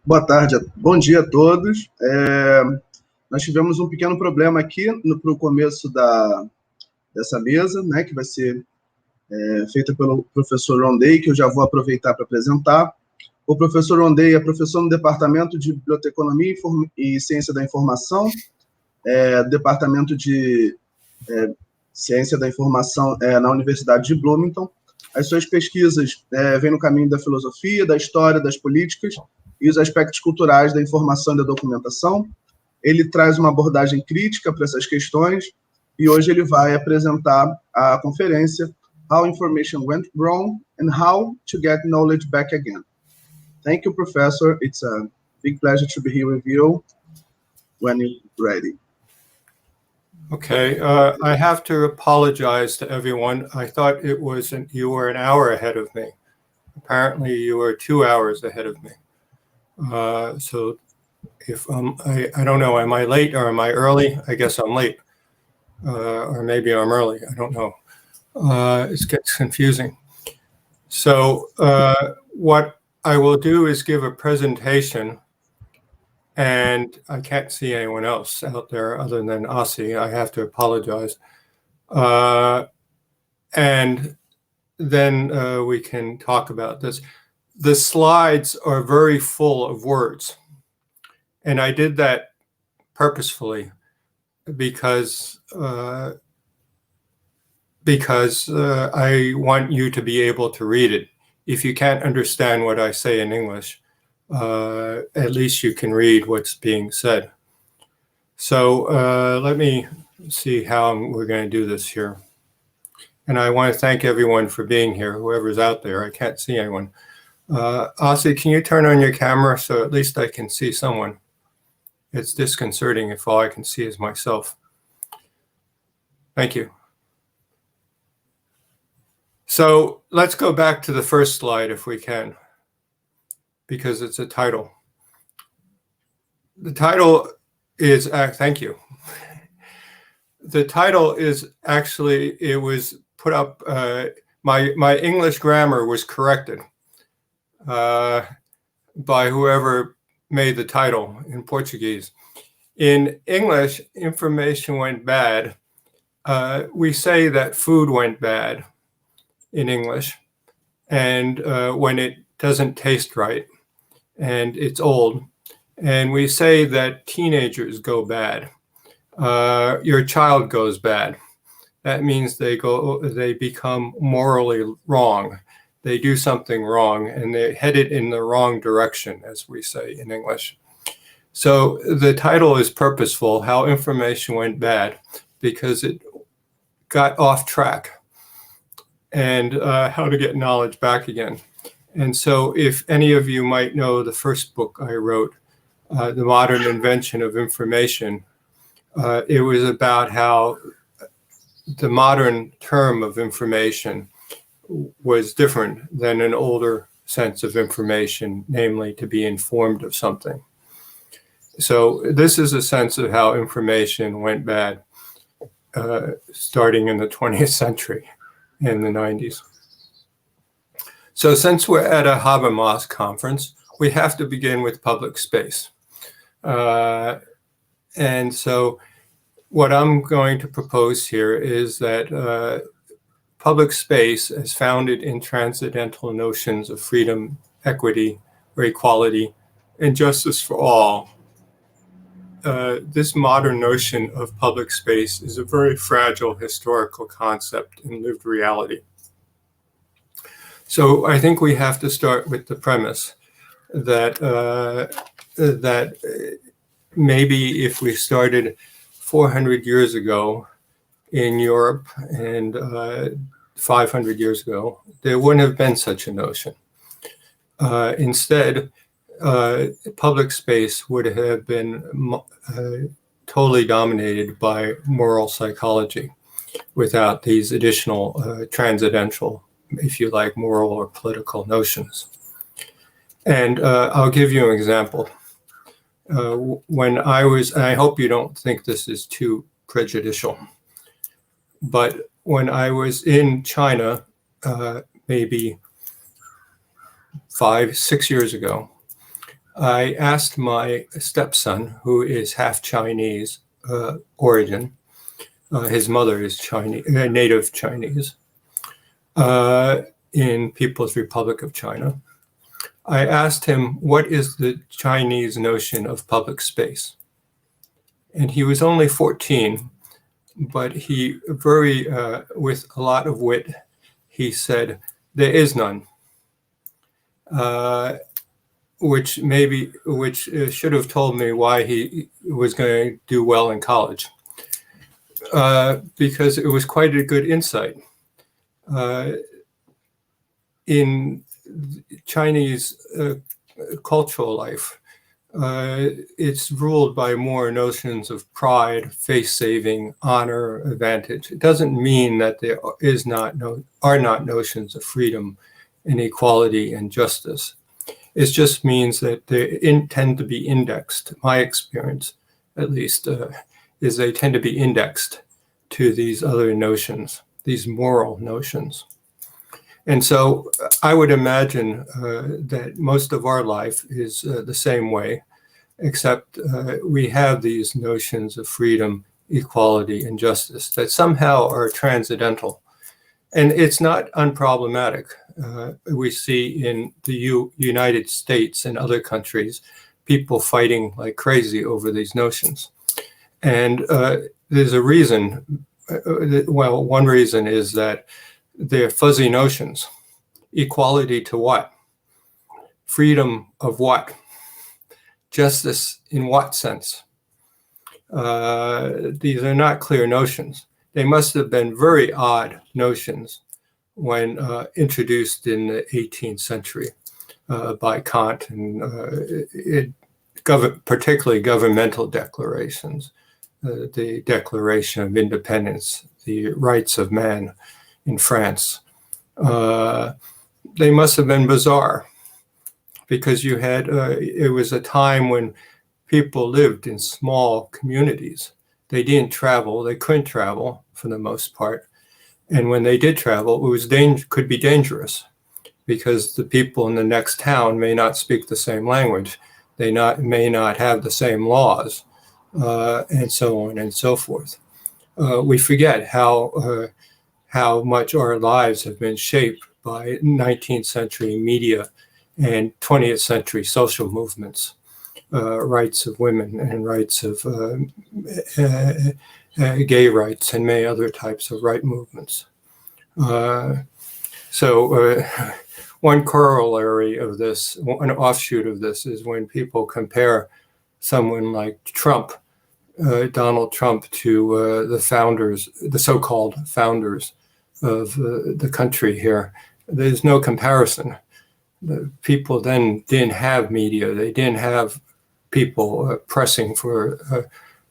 Boa tarde, bom dia a todos. Nós tivemos um pequeno problema aqui para o começo dessa mesa, né, que vai ser feita pelo professor Ronald Day, que eu já vou aproveitar para apresentar. O professor Ronald Day é professor no Departamento de Biblioteconomia e Ciência da Informação, Departamento de Ciência da Informação na Universidade de Bloomington. As suas pesquisas vêm no caminho da filosofia, da história, das políticas e os aspectos culturais da informação e da documentação. Ele traz uma abordagem crítica para essas questões e hoje ele vai apresentar a conferência How Information Went Wrong and How to Get Knowledge Back Again. Thank you, Professor. It's a big pleasure to be here with you when you're ready. Okay, I have to apologize to everyone. I thought you were an hour ahead of me. Apparently, you were 2 hours ahead of me. So if I don't know, am I late or am I early? I guess I'm late, or maybe I'm early. I don't know. It gets confusing. So what I will do is give a presentation. And I can't see anyone else out there other than Asy. I have to apologize. And then we can talk about this. The slides are very full of words. And I did that purposefully because I want you to be able to read it. If you can't understand what I say in English, at least you can read what's being said. So let me see how we're going to do this here. And I want to thank everyone for being here, whoever's out there. I can't see anyone. Asy, can you turn on your camera so at least I can see someone? It's disconcerting if all I can see is myself. Thank you. So let's go back to the first slide if we can, because it's a title. The title is, thank you. The title is actually, it was put up, my English grammar was corrected by whoever made the title in Portuguese. In English, information went bad. We say that food went bad in English, and when it doesn't taste right, and it's old. And we say that teenagers go bad. Your child goes bad. That means they become morally wrong. They do something wrong and they head it in the wrong direction, as we say in English. So the title is purposeful, How Information Went Bad, because it got off track, and how to get knowledge back again. And so if any of you might know the first book I wrote, The Modern Invention of Information, it was about how the modern term of information was different than an older sense of information, namely to be informed of something. So this is a sense of how information went bad, starting in the 20th century, in the 90s. So since we're at a Habermas conference, we have to begin with public space. And so what I'm going to propose here is that public space, as founded in transcendental notions of freedom, equity, or equality, and justice for all, this modern notion of public space is a very fragile historical concept in lived reality. So I think we have to start with the premise that that maybe if we started 400 years ago in Europe and 500 years ago, there wouldn't have been such a notion. Instead, public space would have been totally dominated by moral psychology without these additional transcendental, if you like, moral or political notions. And I'll give you an example. When I was, and I hope you don't think this is too prejudicial, but when I was in China, maybe 5-6 years ago, I asked my stepson, who is half Chinese origin, his mother is Chinese, native Chinese, in People's Republic of China. I asked him, what is the Chinese notion of public space? And he was only 14, but he with a lot of wit, he said, there is none, which should have told me why he was going to do well in college, because it was quite a good insight. In Chinese cultural life, it's ruled by more notions of pride, face-saving, honor, advantage. It doesn't mean that there are not notions of freedom and equality and justice. It just means that they tend to be indexed. My experience, at least, is they tend to be indexed to these other notions, these moral notions. And so I would imagine that most of our life is the same way, except we have these notions of freedom, equality, and justice that somehow are transcendental. And it's not unproblematic. We see in the United States and other countries, people fighting like crazy over these notions. And there's a reason. Well, one reason is that they're fuzzy notions. Equality to what? Freedom of what? Justice in what sense? These are not clear notions. They must have been very odd notions when introduced in the 18th century by Kant, and particularly governmental declarations, the Declaration of Independence, the Rights of Man in France. They must have been bizarre, because you had, it was a time when people lived in small communities. They didn't travel, they couldn't travel for the most part. And when they did travel, it was could be dangerous, because the people in the next town may not speak the same language. They may not have the same laws, and so on and so forth. We forget how much our lives have been shaped by 19th century media and 20th century social movements, rights of women and rights of gay rights and many other types of right movements. So one corollary of this, an offshoot of this, is when people compare someone like Trump, Donald Trump, to the founders, the so-called founders of the country here. There's no comparison. The people then didn't have media. They didn't have people pressing for,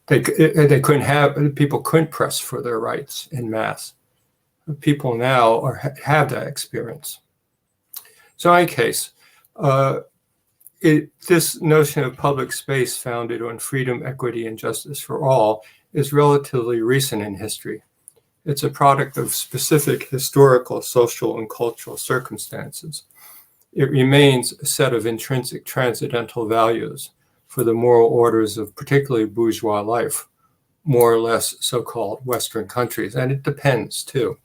they couldn't have, people couldn't press for their rights en masse. People now have that experience. So in any case, this notion of public space founded on freedom, equity, and justice for all is relatively recent in history. It's a product of specific historical, social, and cultural circumstances. It remains a set of intrinsic transcendental values for the moral orders of particularly bourgeois life, more or less so-called Western countries. And it depends, too.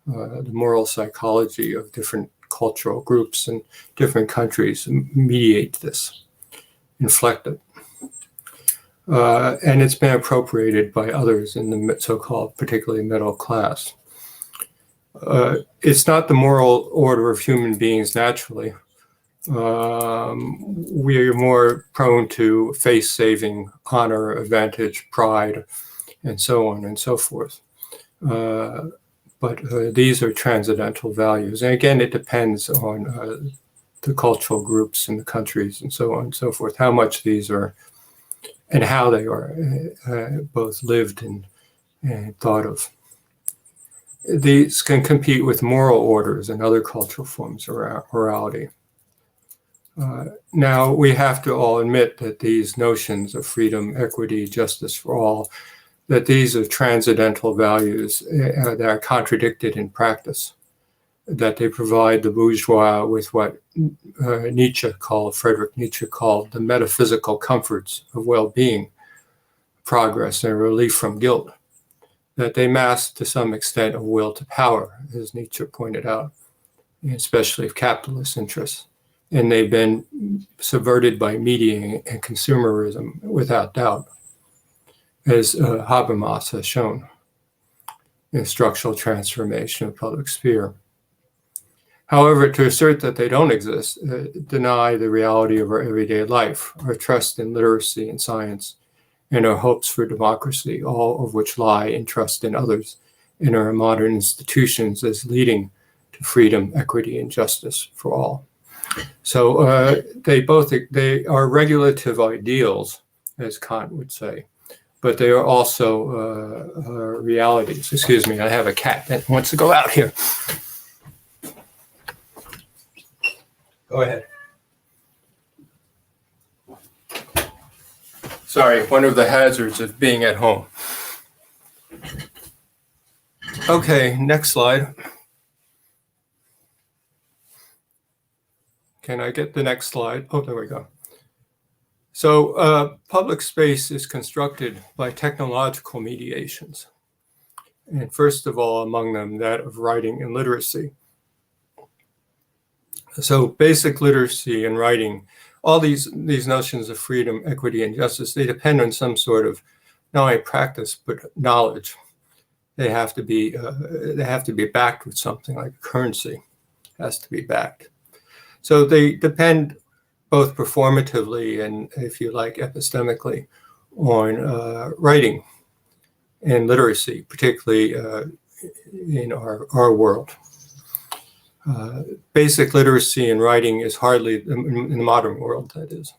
The moral psychology of different cultural groups and different countries mediate this, inflect it. And it's been appropriated by others in the so-called, particularly middle class. It's not the moral order of human beings naturally. We are more prone to face-saving, honor, advantage, pride, and so on and so forth. But these are transcendental values. And again, it depends on the cultural groups and the countries and so on and so forth, how much these are and how they are both lived and thought of. These can compete with moral orders and other cultural forms of morality. Now, we have to all admit that these notions of freedom, equity, justice for all, that these are transcendental values that are contradicted in practice. that they provide the bourgeois with what Friedrich Nietzsche called the metaphysical comforts of well-being, progress, and relief from guilt, that they mask to some extent a will to power, as Nietzsche pointed out, especially of capitalist interests. And they've been subverted by media and consumerism without doubt, as Habermas has shown in structural transformation of public sphere. However, to assert that they don't exist, deny the reality of our everyday life, our trust in literacy and science, and our hopes for democracy, all of which lie in trust in others, in our modern institutions as leading to freedom, equity, and justice for all. So they are regulative ideals, as Kant would say, but they are also realities. Excuse me, I have a cat that wants to go out here. Go ahead. Sorry, one of the hazards of being at home. Okay, next slide. Can I get the next slide? Oh, there we go. So public space is constructed by technological mediations. And first of all, among them, that of writing and literacy. So basic literacy and writing, all these notions of freedom, equity, and justice, they depend on some sort of not only practice, but knowledge. They have to be backed with something like currency, has to be backed. So they depend both performatively and, if you like, epistemically on writing and literacy, particularly in our world. Basic literacy and writing is hardly, in the modern world, that is.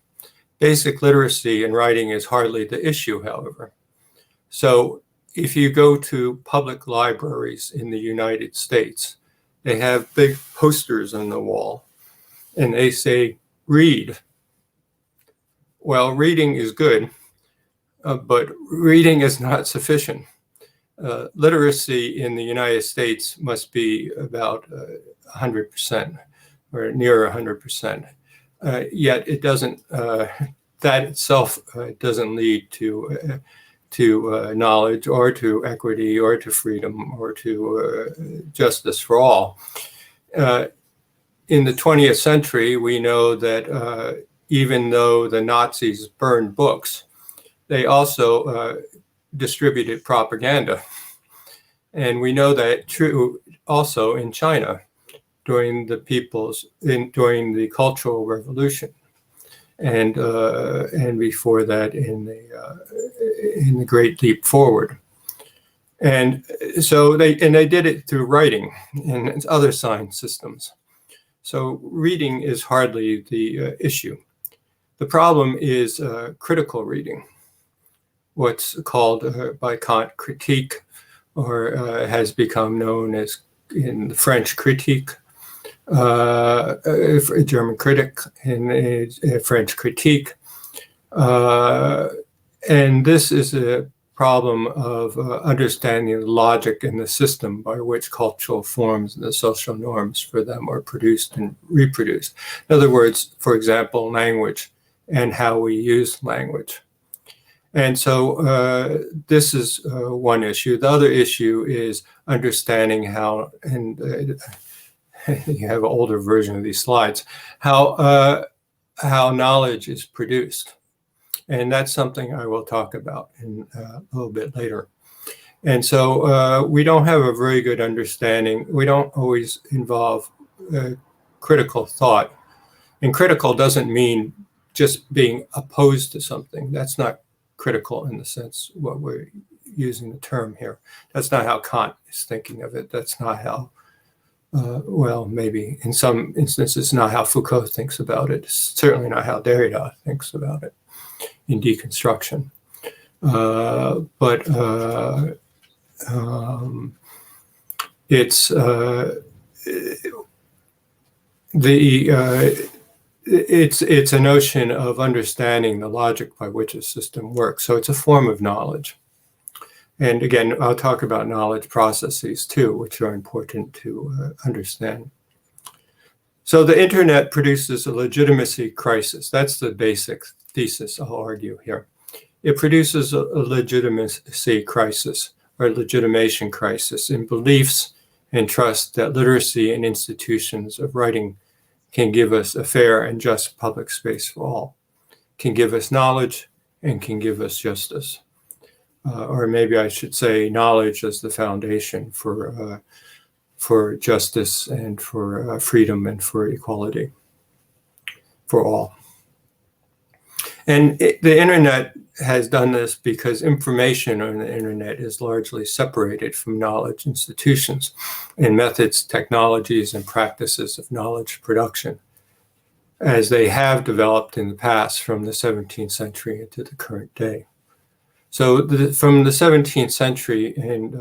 Basic literacy and writing is hardly the issue, however. So if you go to public libraries in the United States, they have big posters on the wall, and they say, read. Well, reading is good, but reading is not sufficient. Literacy in the United States must be about 100% or near 100%. Yet it doesn't, that itself doesn't lead to knowledge or to equity or to freedom or to justice for all. In the 20th century, we know that even though the Nazis burned books, they also distributed propaganda. And we know that true also in China during the Cultural Revolution, and before that in the Great Leap Forward. And so they did it through writing and other sign systems. So reading is hardly the issue. The problem is critical reading, what's called by Kant critique, or has become known as in the French critique, a German critic, and a French critique. And this is a problem of understanding the logic and the system by which cultural forms and the social norms for them are produced and reproduced. In other words, for example, language and how we use language. And so this is one issue. The other issue is understanding how, and you have an older version of these slides, how knowledge is produced. And that's something I will talk about in a little bit later. And so we don't have a very good understanding. We don't always involve critical thought. And critical doesn't mean just being opposed to something. That's not critical in the sense what we're using the term here. That's not how Kant is thinking of it. That's not how, well, maybe in some instances, not how Foucault thinks about it. It's certainly not how Derrida thinks about it in deconstruction. It's a notion of understanding the logic by which a system works. So it's a form of knowledge. And again, I'll talk about knowledge processes too, which are important to understand. So the internet produces a legitimacy crisis. That's the basic thesis I'll argue here. It produces a legitimacy crisis or legitimation crisis in beliefs and trust that literacy and institutions of writing can give us a fair and just public space for all, can give us knowledge and can give us justice. Or maybe I should say knowledge as the foundation for justice and for freedom and for equality for all. And the internet has done this because information on the internet is largely separated from knowledge institutions and methods, technologies, and practices of knowledge production, as they have developed in the past from the 17th century into the current day. So from the 17th century and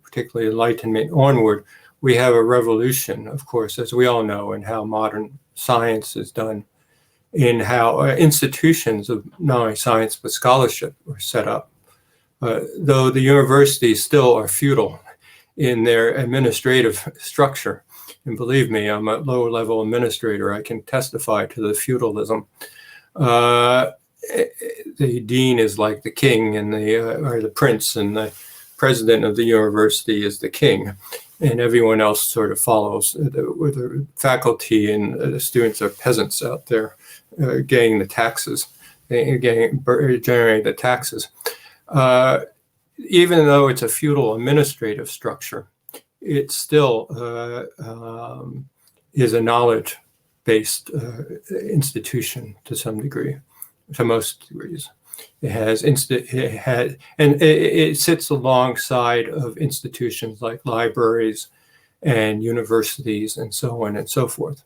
particularly Enlightenment onward, we have a revolution, of course, as we all know, in how modern science is done, in how institutions of not only science but scholarship were set up. Though the universities still are feudal in their administrative structure. And believe me, I'm a lower-level administrator. I can testify to the feudalism. The dean is like the king, and or the prince, and the president of the university is the king, and everyone else sort of follows. The faculty and the students are peasants out there, getting the taxes, generating the taxes. Even though it's a feudal administrative structure, it still is a knowledge-based institution to some degree, to most degrees. It sits alongside of institutions like libraries and universities and so on and so forth,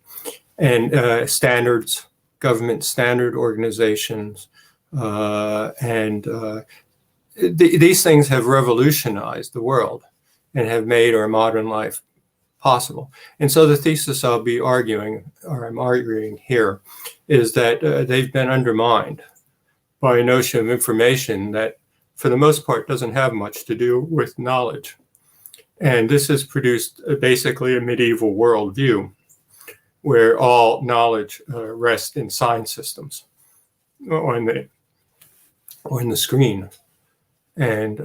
and standards, government standard organizations, these things have revolutionized the world and have made our modern life possible. And so the thesis I'll be arguing, or I'm arguing here, is that they've been undermined by a notion of information that, for the most part, doesn't have much to do with knowledge. And this has produced basically a medieval worldview where all knowledge rests in sign systems on the screen. And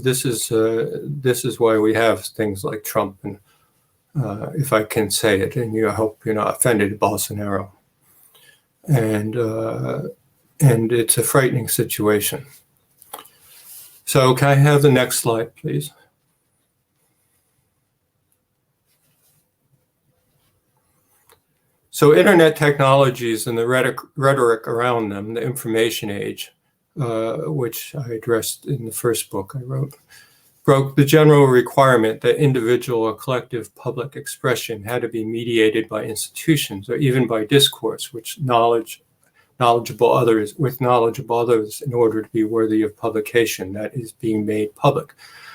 this is why we have things like Trump, and if I can say it, and I hope you're not offended, Bolsonaro. And it's a frightening situation. So can I have the next slide, please? So internet technologies and the rhetoric around them, the information age, which I addressed in the first book I wrote, broke the general requirement that individual or collective public expression had to be mediated by institutions or even by discourse, with knowledgeable others in order to be worthy of publication, that is being made public.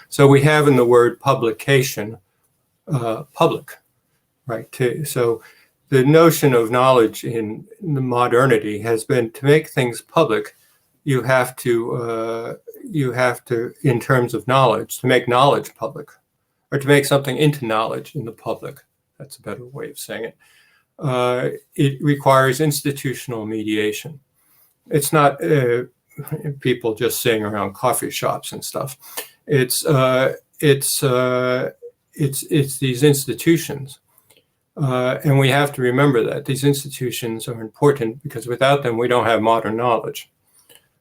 So we have in the word publication, public, right? So the notion of knowledge in the modernity has been to make things public. You have to, in terms of knowledge, to make knowledge public, or to make something into knowledge in the public. That's a better way of saying it. It requires institutional mediation. It's not people just sitting around coffee shops and stuff. It's these institutions. And we have to remember that these institutions are important because without them, we don't have modern knowledge.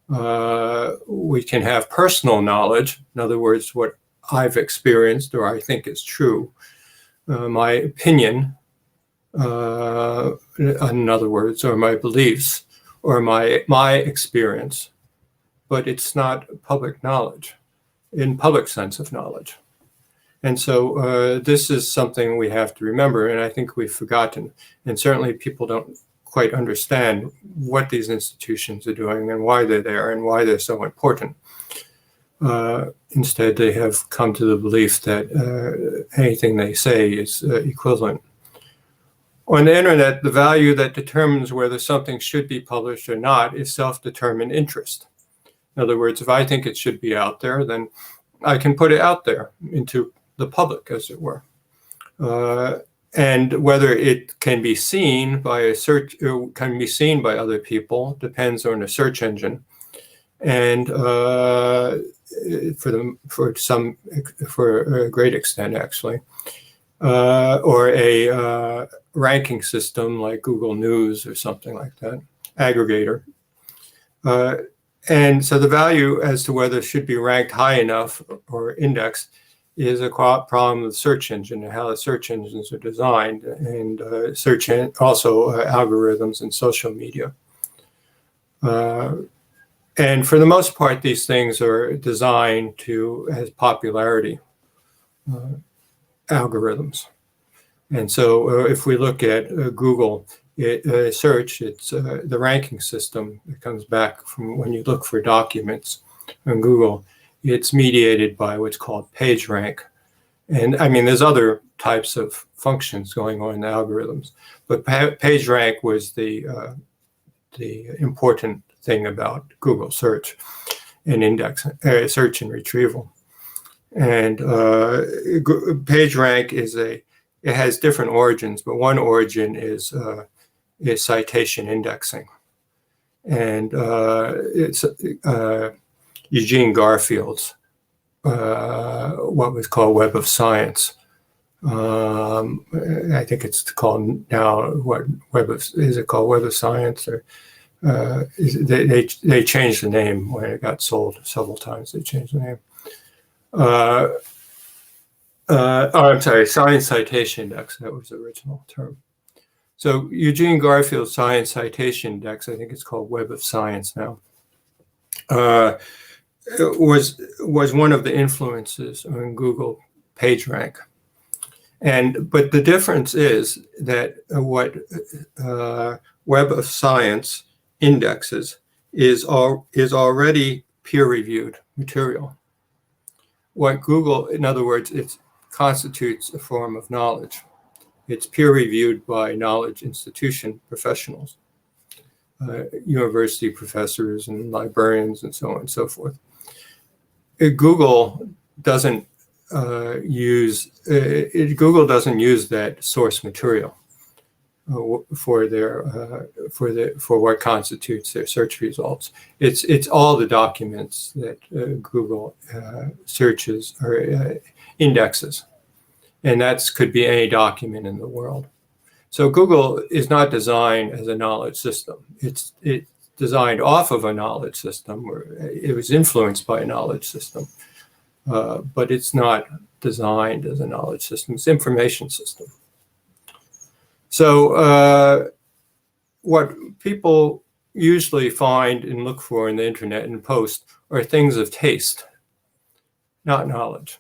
We can have personal knowledge, in other words, what I've experienced or I think is true, my opinion, in other words, or my beliefs, or my experience, but it's not public knowledge, in public sense of knowledge. And so this is something we have to remember, and I think we've forgotten. And certainly people don't quite understand what these institutions are doing and why they're there and why they're so important. Instead, they have come to the belief that anything they say is equivalent. On the internet, the value that determines whether something should be published or not is self-determined interest. In other words, if I think it should be out there, then I can put it out there into the public, as it were. And whether it can be seen by a search, can be seen by other people, depends on the search engine. And for a great extent, actually, or a ranking system like Google News or something like that, aggregator. And so the value as to whether it should be ranked high enough or indexed is a problem with the search engine and how the search engines are designed, and also algorithms and social media. And for the most part, these things are designed as popularity algorithms. And so if we look at Google search, it's the ranking system that comes back from when you look for documents on Google. It's mediated by what's called PageRank. And I mean, there's other types of functions going on in the algorithms, but PageRank was the important thing about Google search and search and retrieval. And PageRank it has different origins, but one origin is citation indexing. And it's Eugene Garfield's what was called Web of Science. I think it's called now is it called Web of Science, or they changed the name when it got sold several times. They changed the name. I'm sorry, Science Citation Index. That was the original term. So Eugene Garfield's Science Citation Index, I think it's called Web of Science now, was one of the influences on Google PageRank. But the difference is that what Web of Science indexes is already peer-reviewed material. What Google, in other words, it constitutes a form of knowledge. It's peer-reviewed by knowledge institution professionals, university professors and librarians and so on and so forth. Google doesn't use that source material for what constitutes their search results. It's all the documents that Google searches or indexes, and that could be any document in the world. So Google is not designed as a knowledge system. It's designed off of a knowledge system, or it was influenced by a knowledge system, but it's not designed as a knowledge system. It's an information system. So what people usually find and look for in the internet and post are things of taste, not knowledge.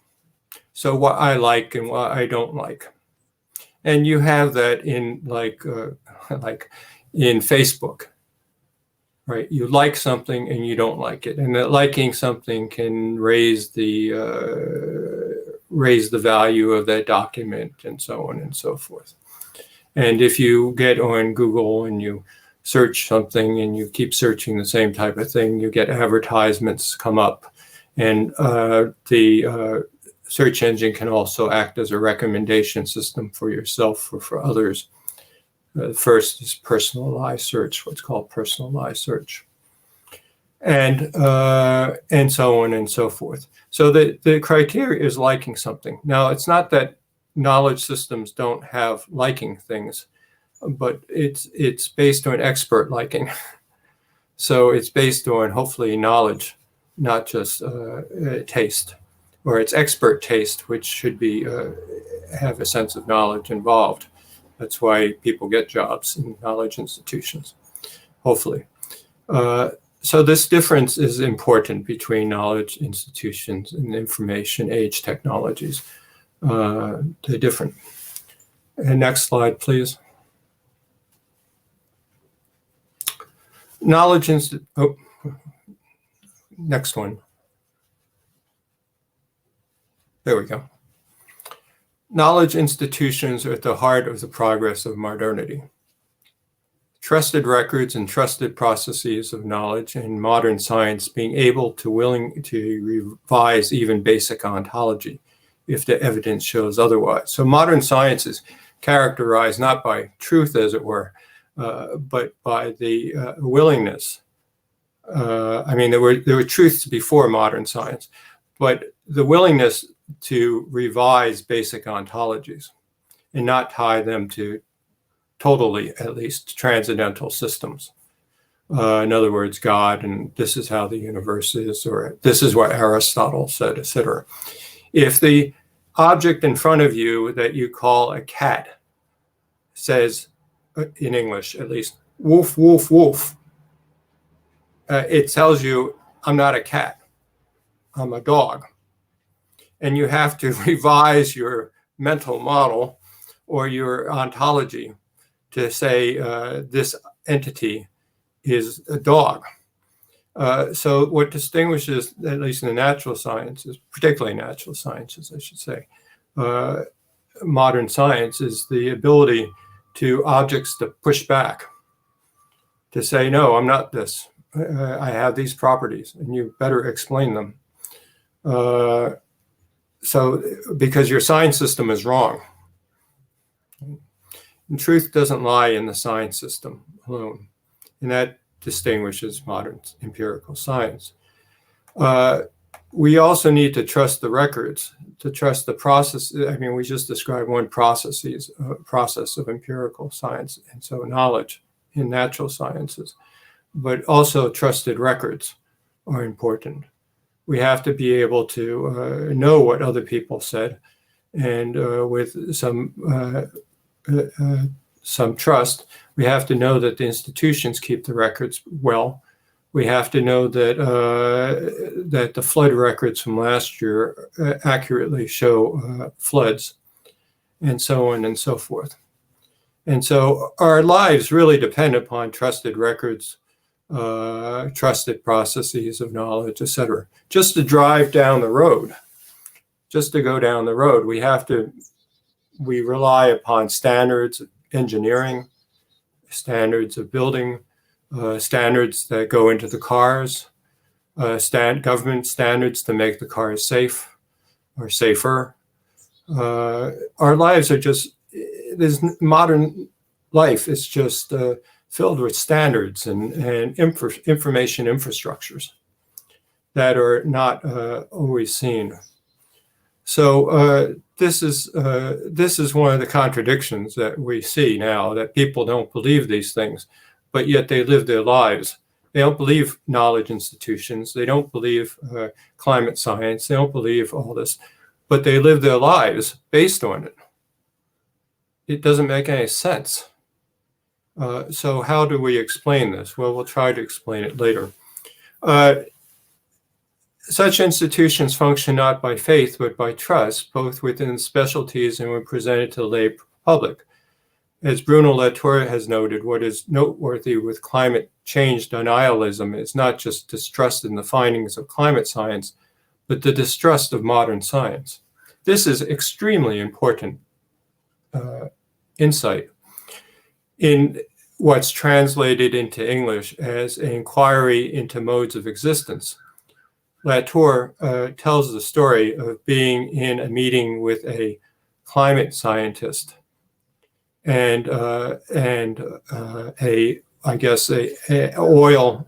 So what I like and what I don't like. And you have that in like in Facebook, right? You like something and you don't like it. And that liking something can raise the value of that document and so on and so forth. And if you get on Google and you search something and you keep searching the same type of thing, you get advertisements come up. And the search engine can also act as a recommendation system for yourself or for others. First is personalized search, what's called personalized search. And so on and so forth. So the criteria is liking something. Now, it's not that knowledge systems don't have liking things, but it's based on expert liking. So it's based on hopefully knowledge, not just taste, or it's expert taste, which should be have a sense of knowledge involved. That's why people get jobs in knowledge institutions, hopefully. So this difference is important between knowledge institutions and information age technologies. They're different. And next slide, please. Next one. There we go. Knowledge institutions are at the heart of the progress of modernity. trusted records and trusted processes of knowledge, and modern science being able to willing to revise even basic ontology if the evidence shows otherwise. So modern science is characterized not by truth, as it were, but by the willingness. I mean, there were truths before modern science, but the willingness to revise basic ontologies and not tie them to totally, at least, transcendental systems. In other words, God, and this is how the universe is, or this is what Aristotle said, etc. If the object in front of you that you call a cat says, in English at least, woof, woof, woof, it tells you, I'm not a cat, I'm a dog. And you have to revise your mental model or your ontology to say this entity is a dog. So what distinguishes, at least in the natural sciences, particularly natural sciences, I should say, modern science is the ability to objects to push back, to say, no, I'm not this. I have these properties, and you better explain them. So because your science system is wrong. And truth doesn't lie in the science system alone, and that distinguishes modern empirical science. We also need to trust the records, to trust the process. I mean, we just described one process of empirical science, and so knowledge in natural sciences, but also trusted records are important. We have to be able to know what other people said, and with some trust, we have to know that the institutions keep the records well. We have to know that that the flood records from last year accurately show floods, and so on and so forth. And so our lives really depend upon trusted records, trusted processes of knowledge, etc. Just to drive down the road, just to go down the road, we rely upon standards of engineering, standards of building, standards that go into the cars, government standards to make the cars safe or safer. Our lives are just, this modern life is just filled with standards and information infrastructures that are not always seen. So this is one of the contradictions that we see now, that people don't believe these things, but yet they live their lives. They don't believe knowledge institutions. They don't believe climate science. They don't believe all this, but they live their lives based on it. It doesn't make any sense. So how do we explain this? Well, we'll try to explain it later. Such institutions function not by faith, but by trust, both within specialties and when presented to the lay public. As Bruno Latour has noted, what is noteworthy with climate change denialism is not just distrust in the findings of climate science, but the distrust of modern science. This is extremely important insight in what's translated into English as an inquiry into modes of existence. Latour tells the story of being in a meeting with a climate scientist and an oil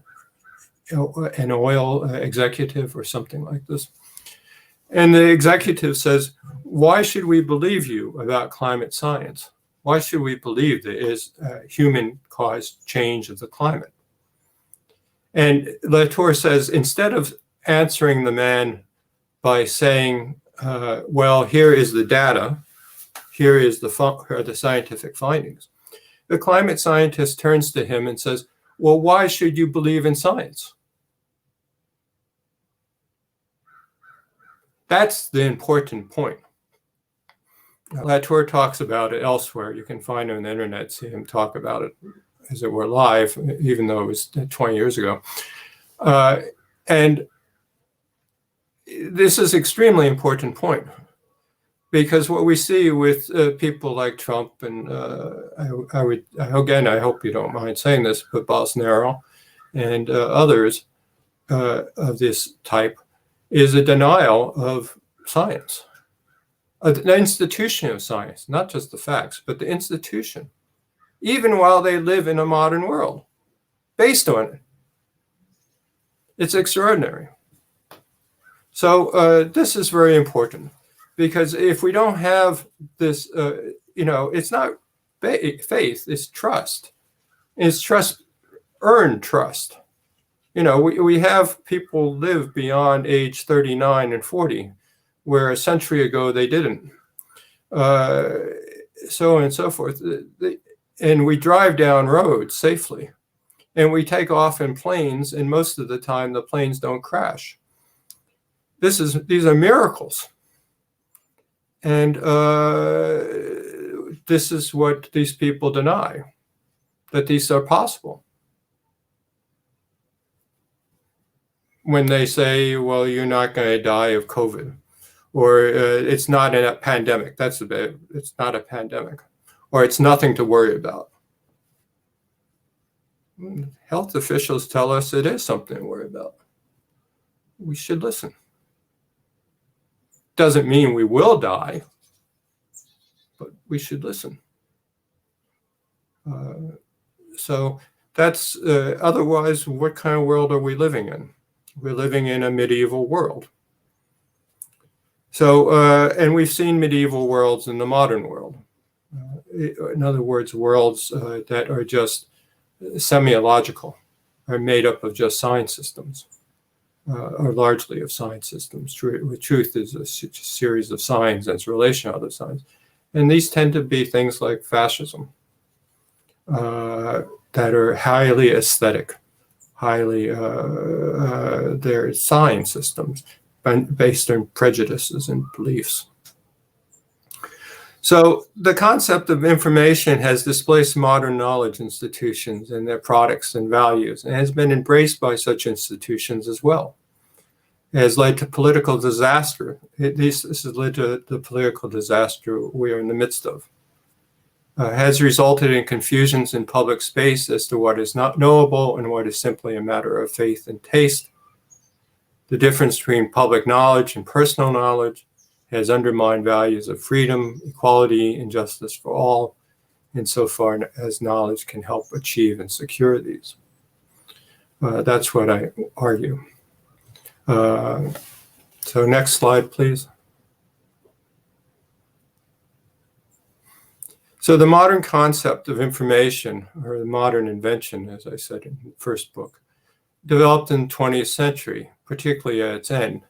executive or something like this. And the executive says, why should we believe you about climate science? Why should we believe there is human-caused change of the climate? And Latour says, instead of answering the man by saying, well, here is the data, here are the scientific findings, the climate scientist turns to him and says, well, why should you believe in science? That's the important point. Latour talks about it elsewhere. You can find it on the internet, see him talk about it as it were live, even though it was 20 years ago. And this is an extremely important point. Because what we see with people like Trump and I hope you don't mind saying this, but Bolsonaro and others of this type is a denial of science, the institution of science, not just the facts, but the institution, even while they live in a modern world based on it. It's extraordinary. So this is very important, because if we don't have this, it's not faith, it's trust. It's trust, earned trust. We have people live beyond age 39 and 40, where a century ago they didn't. So on and so forth. And we drive down roads safely. And we take off in planes, and most of the time the planes don't crash. These are miracles. And this is what these people deny, that these are possible. When they say, well, you're not going to die of COVID, or it's not a pandemic. It's not a pandemic, or it's nothing to worry about. Health officials tell us it is something to worry about. We should listen. Doesn't mean we will die, but we should listen. So that's, otherwise, what kind of world are we living in? We're living in a medieval world. So, and we've seen medieval worlds in the modern world. In other words, worlds that are just semiological, are made up of just sign systems, or largely of sign systems. Truth is a series of signs and its relation to other signs. And these tend to be things like fascism, that are highly aesthetic, they're sign systems based on prejudices and beliefs. So the concept of information has displaced modern knowledge institutions and their products and values, and has been embraced by such institutions as well. It has led to political disaster. This has led to the political disaster we are in the midst of. Has resulted in confusions in public space as to what is not knowable and what is simply a matter of faith and taste. The difference between public knowledge and personal knowledge has undermined values of freedom, equality, and justice for all, insofar as knowledge can help achieve and secure these. That's what I argue. So next slide, please. So the modern concept of information, or the modern invention, as I said in the first book, developed in the 20th century, particularly at its end,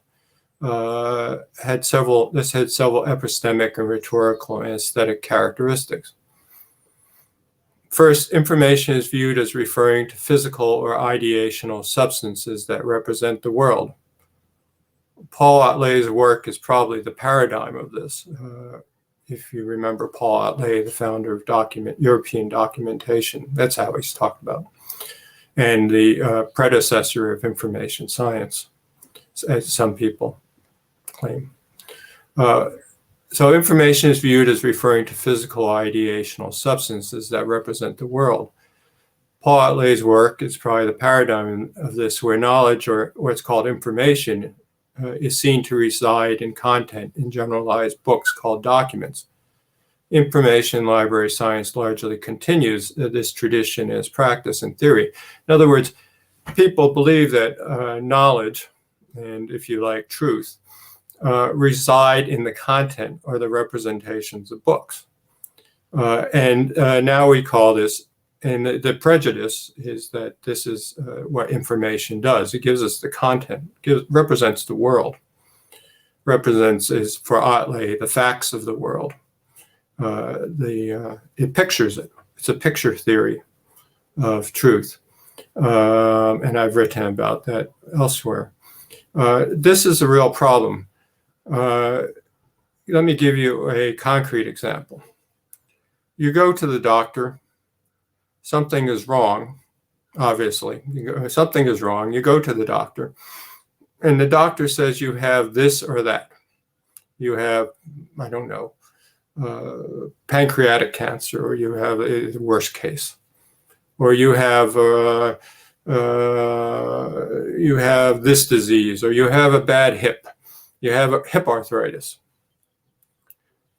had several epistemic and rhetorical and aesthetic characteristics. First, information is viewed as referring to physical or ideational substances that represent the world. Paul Otlet's work is probably the paradigm of this. If you remember Paul Otlet, the founder of European documentation, that's how he's talked about, and the predecessor of information science, as some people claim. So information is viewed as referring to physical ideational substances that represent the world. Paul Otlet's work is probably the paradigm of this, where knowledge, or what's called information, is seen to reside in content in generalized books called documents. Information library science largely continues this tradition as practice and theory. In other words, people believe that knowledge, and if you like, truth, reside in the content or the representations of books. And now we call this, and the prejudice is that this is what information does. It gives us the content, represents the world, is for Otlet the facts of the world. It pictures it. It's a picture theory of truth. And I've written about that elsewhere. This is a real problem. Let me give you a concrete example. You go to the doctor, something is wrong, obviously. Something is wrong. You go to the doctor, and the doctor says you have this or that. You have, I don't know, pancreatic cancer, or you have a worst case, or you have this disease, or you have a bad hip, you have a hip arthritis.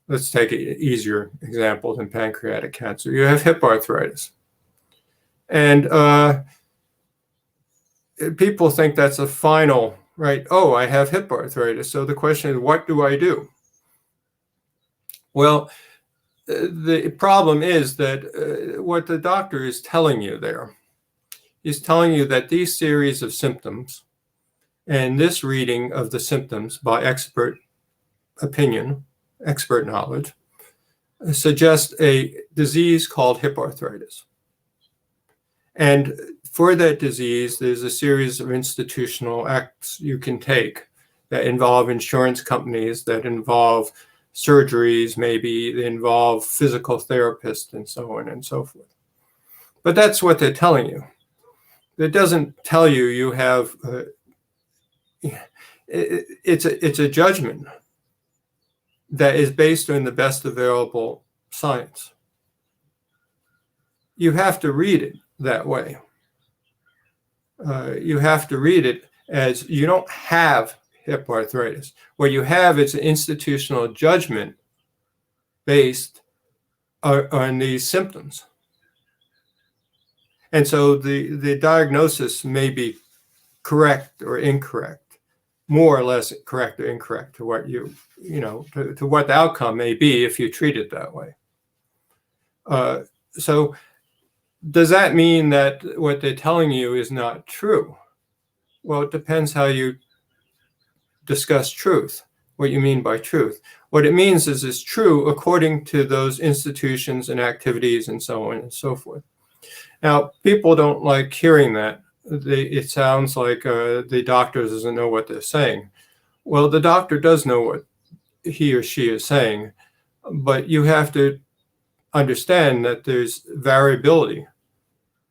Let's take an easier example than pancreatic cancer. You have hip arthritis. And people think that's a final, right? Oh, I have hip arthritis. So the question is, what do I do? Well, the problem is that what the doctor is telling you there, he's telling you that these series of symptoms and this reading of the symptoms by expert opinion, expert knowledge, suggest a disease called hip arthritis. And for that disease, there's a series of institutional acts you can take that involve insurance companies, that involve surgeries, maybe they involve physical therapists, and so on and so forth. But that's what they're telling you. It doesn't tell you you have, it's a judgment that is based on the best available science. You have to read it that way. You have to read it as you don't have hip arthritis. What you have is an institutional judgment based on these symptoms. And so the diagnosis may be correct or incorrect, more or less correct or incorrect to what to what the outcome may be if you treat it that way. So does that mean that what they're telling you is not true? Well, it depends how you discuss truth, what you mean by truth. What it means is it's true according to those institutions and activities and so on and so forth. Now, people don't like hearing that. It sounds like the doctor doesn't know what they're saying. Well, the doctor does know what he or she is saying, but you have to understand that there's variability.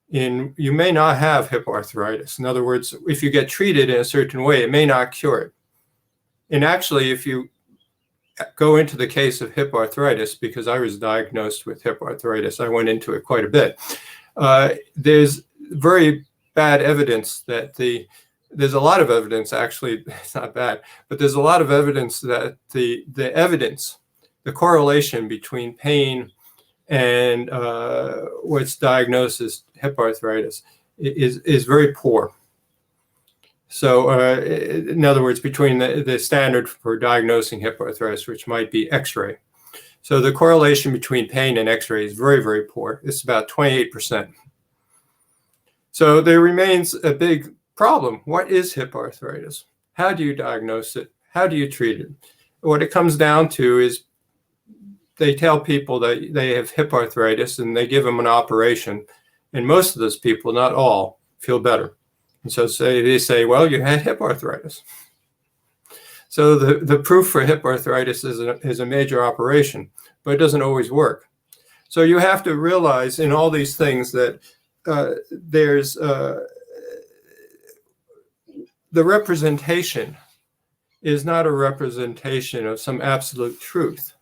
You may not have hip arthritis. In other words, if you get treated in a certain way, it may not cure it. And actually, if you go into the case of hip arthritis, because I was diagnosed with hip arthritis, I went into it quite a bit. There's very bad evidence that there's a lot of evidence, actually, it's not bad, but there's a lot of evidence that the correlation between pain and what's diagnosed as hip arthritis is very poor. So in other words, between the standard for diagnosing hip arthritis, which might be X-ray. So the correlation between pain and X-ray is very, very poor. It's about 28%. So there remains a big problem. What is hip arthritis? How do you diagnose it? How do you treat it? What it comes down to is they tell people that they have hip arthritis and they give them an operation. And most of those people, not all, feel better. And so they say, well, you had hip arthritis. So the proof for hip arthritis is a major operation, but it doesn't always work. So you have to realize in all these things that there's the representation is not a representation of some absolute truth.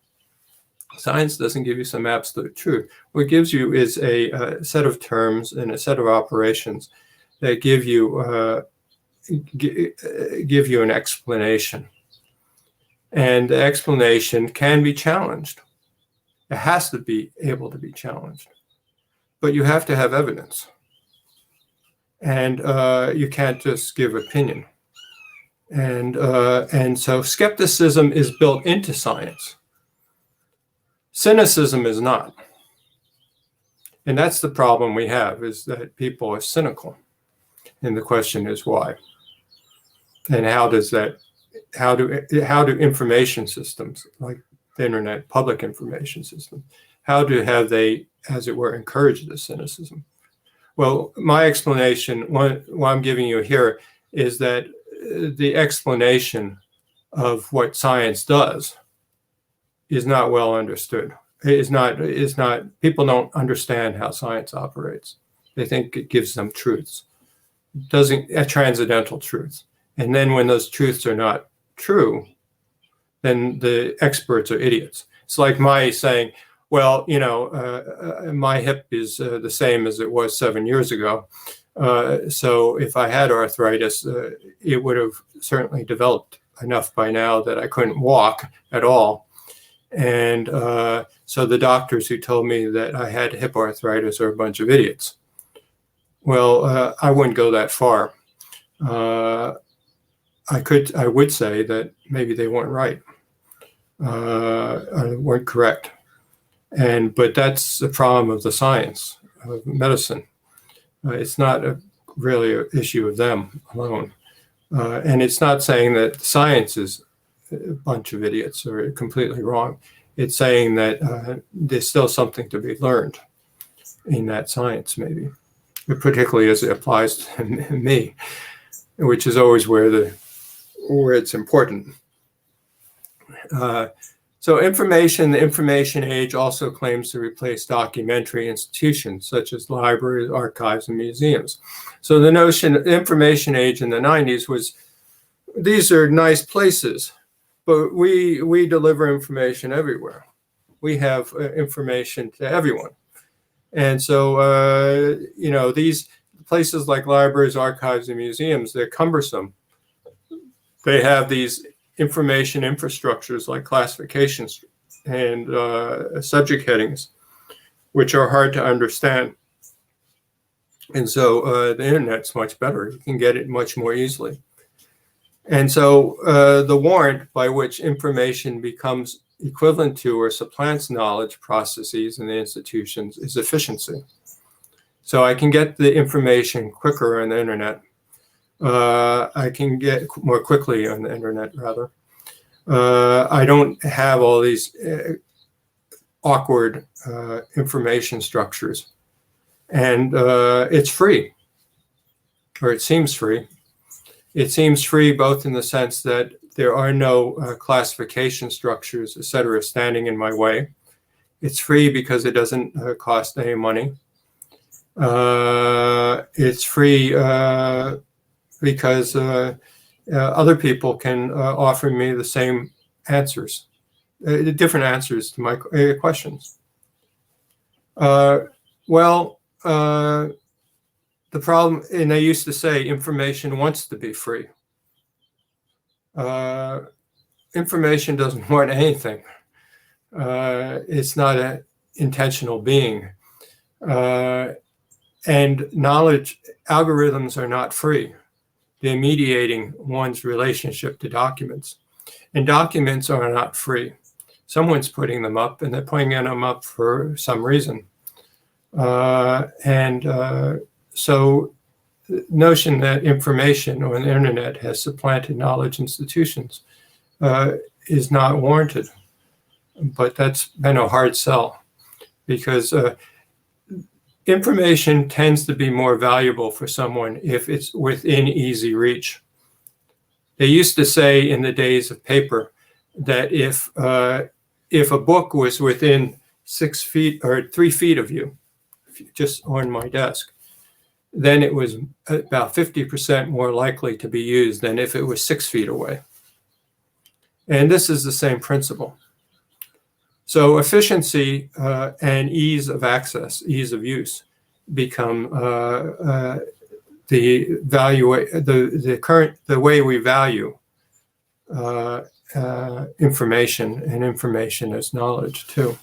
Science doesn't give you some absolute truth. What it gives you is a set of terms and a set of operations that give you an explanation. And the explanation can be challenged. It has to be able to be challenged. But you have to have evidence. And you can't just give opinion. And so skepticism is built into science. Cynicism is not. And that's the problem we have, is that people are cynical. And the question is why? And how do information systems like the internet, public information systems, have they, as it were, encouraged this cynicism? Well, my explanation, what I'm giving you here, is that the explanation of what science does is not well understood. People don't understand how science operates. They think it gives them truths. Transcendental truths. And then when those truths are not true, then the experts are idiots. It's like my saying, well, my hip is the same as it was 7 years ago. So if I had arthritis, it would have certainly developed enough by now that I couldn't walk at all. And so the doctors who told me that I had hip arthritis are a bunch of idiots. Well, I wouldn't go that far. I would say that maybe they weren't right, or weren't correct. But that's the problem of the science of medicine. It's not really an issue of them alone. And it's not saying that science is a bunch of idiots or completely wrong. It's saying that there's still something to be learned in that science, maybe, particularly as it applies to me, which is always where it's important. So the information age also claims to replace documentary institutions such as libraries, archives, and museums. So the notion of information age in the 90s was, these are nice places, but we deliver information everywhere. We have information to everyone. And so, these places like libraries, archives, and museums, they're cumbersome. They have these information infrastructures like classifications and subject headings, which are hard to understand. And so the internet's much better. You can get it much more easily. And so the warrant by which information becomes equivalent to or supplants knowledge processes in the institutions is efficiency. So I can get the information quicker on the internet. I can get more quickly on the internet, rather. I don't have all these awkward information structures. And it's free, or it seems free. It seems free both in the sense that there are no classification structures, et cetera, standing in my way. It's free because it doesn't cost any money. It's free because other people can offer me the same answers, different answers to my questions. The problem, and they used to say, information wants to be free. Information doesn't want anything. It's not an intentional being. And knowledge algorithms are not free. They're mediating one's relationship to documents. And documents are not free. Someone's putting them up, and they're putting them up for some reason. So the notion that information on the internet has supplanted knowledge institutions is not warranted. But that's been a hard sell, because information tends to be more valuable for someone if it's within easy reach. They used to say in the days of paper that if a book was within 6 feet or 3 feet of you, just on my desk, then it was about 50% more likely to be used than if it was 6 feet away. And this is the same principle. So efficiency and ease of access, ease of use, become the way we value information, and information as knowledge too.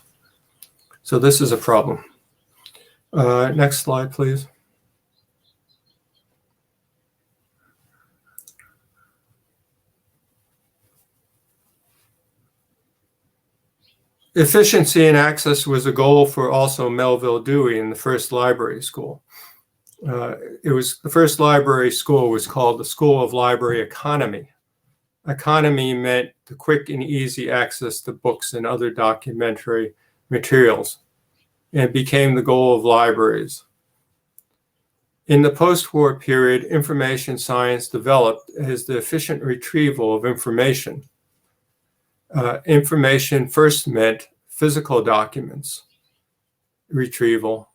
So this is a problem. Next slide, please. Efficiency and access was a goal for also Melville Dewey in the first library school. The first library school was called the School of Library Economy. Economy meant the quick and easy access to books and other documentary materials, and it became the goal of libraries. In the post-war period, information science developed as the efficient retrieval of information. Information first meant physical documents retrieval,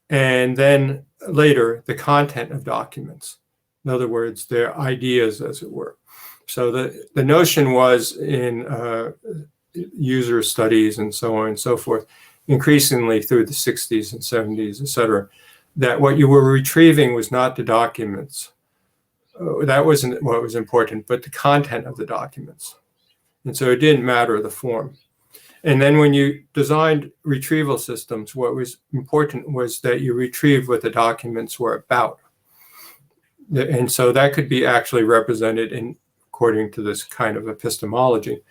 and then later the content of documents. In other words, their ideas, as it were. So the notion was in user studies and so on and so forth, increasingly through the 60s and 70s, et cetera, that what you were retrieving was not the documents. That wasn't what was important, but the content of the documents. And so it didn't matter the form. And then when you designed retrieval systems, what was important was that you retrieve what the documents were about. And so that could be actually represented in, according to this kind of epistemology,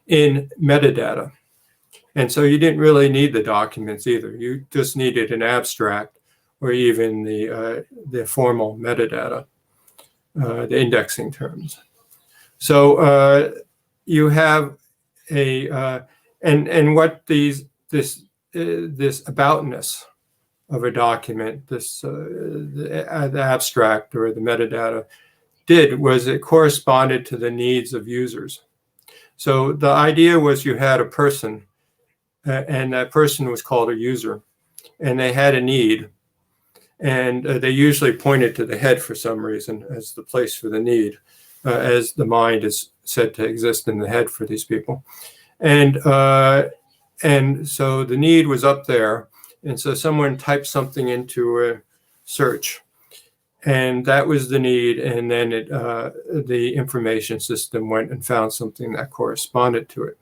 in metadata. And so you didn't really need the documents either. You just needed an abstract or even the formal metadata, the indexing terms. So you have a and what this aboutness of a document, the abstract or the metadata did was it corresponded to the needs of users. So the idea was you had a person, and that person was called a user, and they had a need, and they usually pointed to the head for some reason as the place for the need, as the mind is said to exist in the head for these people. And so the need was up there, and so someone typed something into a search, and that was the need, and then the information system went and found something that corresponded to it.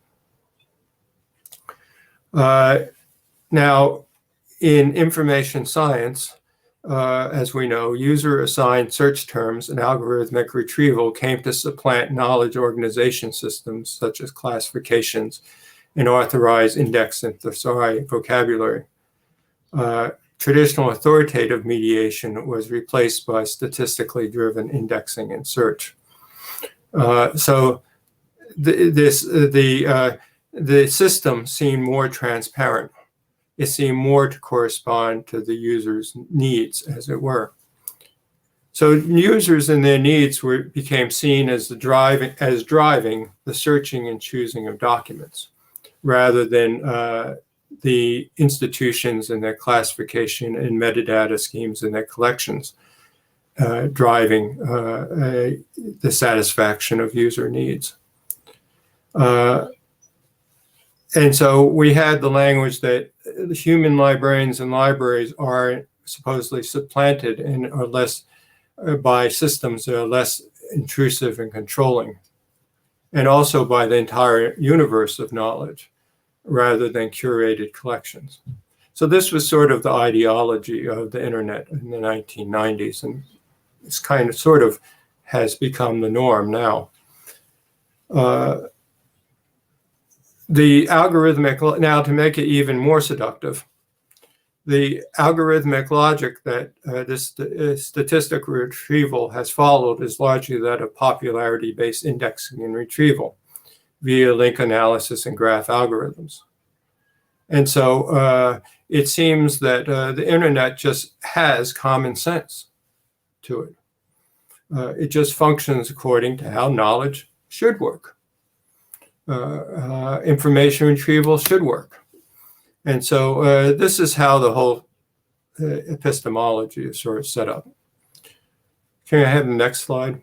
Now, in information science, as we know, user-assigned search terms and algorithmic retrieval came to supplant knowledge organization systems such as classifications and authorized index and thesauri vocabulary. Traditional authoritative mediation was replaced by statistically driven indexing and search. So the system seemed more transparent. It seemed more to correspond to the user's needs, as it were. So users and their needs became seen as driving the searching and choosing of documents, rather than the institutions and their classification and metadata schemes and their collections driving the satisfaction of user needs. And so we had the language that the human librarians and libraries are supposedly supplanted and are less by systems that are less intrusive and controlling, and also by the entire universe of knowledge rather than curated collections. So this was sort of the ideology of the internet in the 1990s, and it's kind of sort of has become the norm now. The algorithmic, now to make it even more seductive, the algorithmic logic that this statistic retrieval has followed is largely that of popularity-based indexing and retrieval via link analysis and graph algorithms. And so it seems that the internet just has common sense to it. It just functions according to how knowledge should work. Information retrieval should work. And so this is how the whole epistemology is sort of set up. Can I have the next slide?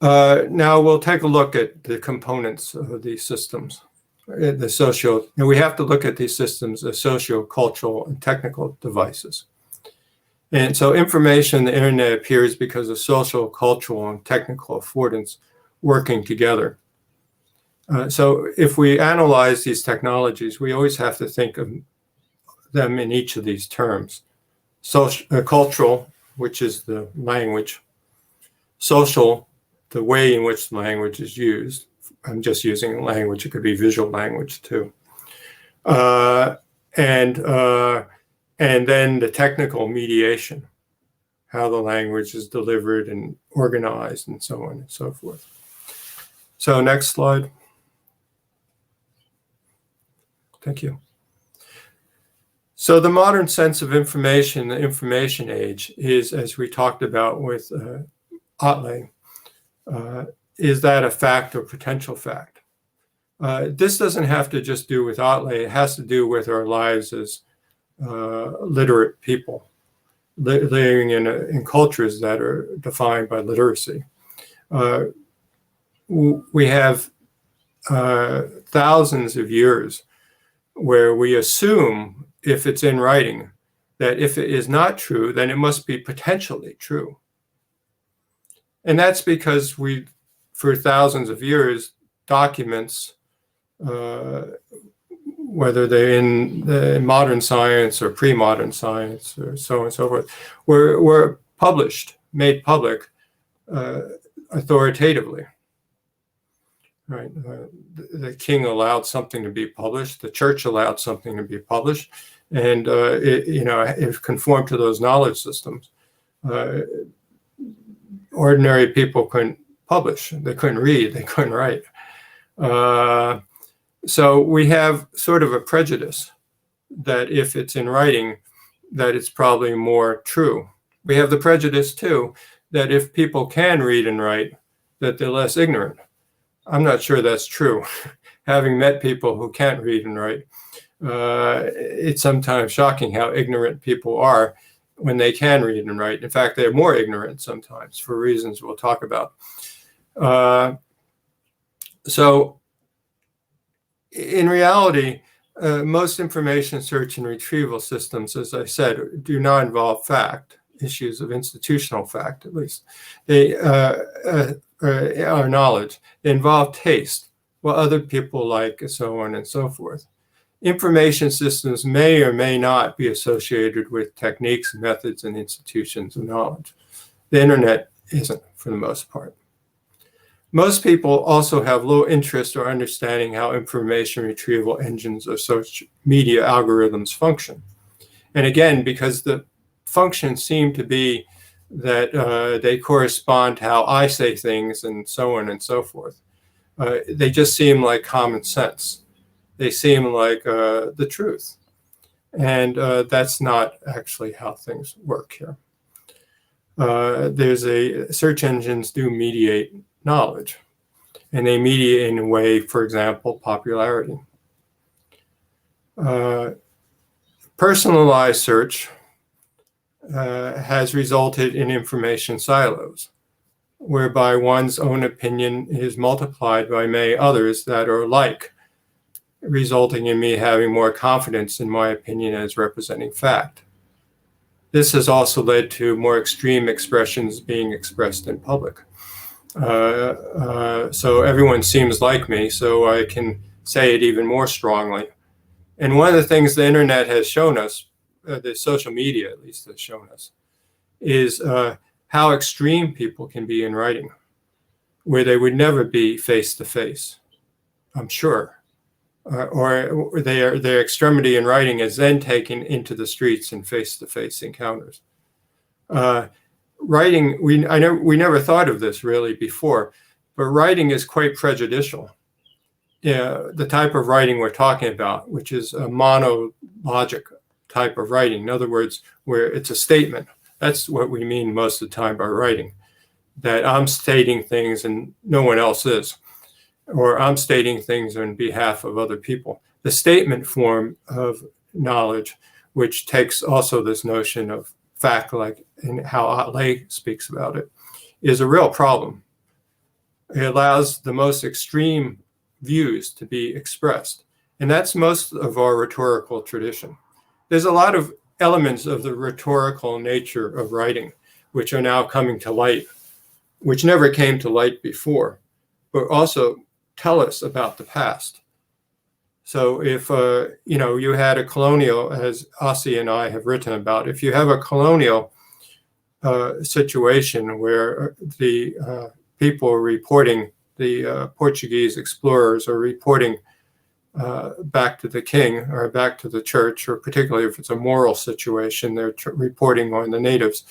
Now we'll take a look at the components of these systems, and we have to look at these systems as socio-cultural and technical devices. And so information in the internet appears because of social, cultural, and technical affordance working together. So if we analyze these technologies, we always have to think of them in each of these terms. Cultural, which is the language. Social, the way in which the language is used. I'm just using language, it could be visual language too. And then the technical mediation, how the language is delivered and organized and so on and so forth. So next slide. Thank you. So the modern sense of information, the information age, is, as we talked about with Otley, is that a fact or potential fact? This doesn't have to just do with Otley, it has to do with our lives as literate people, living in cultures that are defined by literacy. We have thousands of years where we assume, if it's in writing, that if it is not true, then it must be potentially true. And that's because we, for thousands of years, documents, whether they're in modern science or pre-modern science or so on and so forth, were published, made public authoritatively. Right, the king allowed something to be published. The church allowed something to be published, and it conformed to those knowledge systems. Ordinary people couldn't publish. They couldn't read. They couldn't write. So we have sort of a prejudice that if it's in writing, that it's probably more true. We have the prejudice too that if people can read and write, that they're less ignorant. I'm not sure that's true. Having met people who can't read and write, it's sometimes shocking how ignorant people are when they can read and write. In fact, they're more ignorant sometimes for reasons we'll talk about. So in reality, most information search and retrieval systems, as I said, do not involve fact, issues of institutional fact, at least. They are knowledge. They involve taste, what other people like, and so on and so forth. Information systems may or may not be associated with techniques, methods, and institutions of knowledge. The internet isn't, for the most part. Most people also have low interest or understanding how information retrieval engines or social media algorithms function. And again, because the functions seem to be that they correspond to how I say things and so on and so forth. They just seem like common sense. They seem like the truth. And that's not actually how things work here. Search engines do mediate knowledge. And they mediate in a way, for example, popularity. Personalized search has resulted in information silos, whereby one's own opinion is multiplied by many others that are alike, resulting in me having more confidence in my opinion as representing fact. This has also led to more extreme expressions being expressed in public. So everyone seems like me, so I can say it even more strongly. And one of the things the internet has shown us, the social media at least has shown us, is how extreme people can be in writing, where they would never be face-to-face, I'm sure. Or their extremity in writing is then taken into the streets in face-to-face encounters. Writing, we never thought of this really before, but writing is quite prejudicial. The type of writing we're talking about, which is a monologic type of writing. In other words, where it's a statement. That's what we mean most of the time by writing, that I'm stating things and no one else is, or I'm stating things on behalf of other people. The statement form of knowledge, which takes also this notion of fact, like in how Lay speaks about it, is a real problem. It allows the most extreme views to be expressed. And that's most of our rhetorical tradition. There's a lot of elements of the rhetorical nature of writing, which are now coming to light, which never came to light before, but also tell us about the past. So if, you had a colonial, as Asy and I have written about, if you have a colonial situation where the people are reporting, the Portuguese explorers are reporting back to the king or back to the church, or particularly if it's a moral situation, they're reporting on the natives.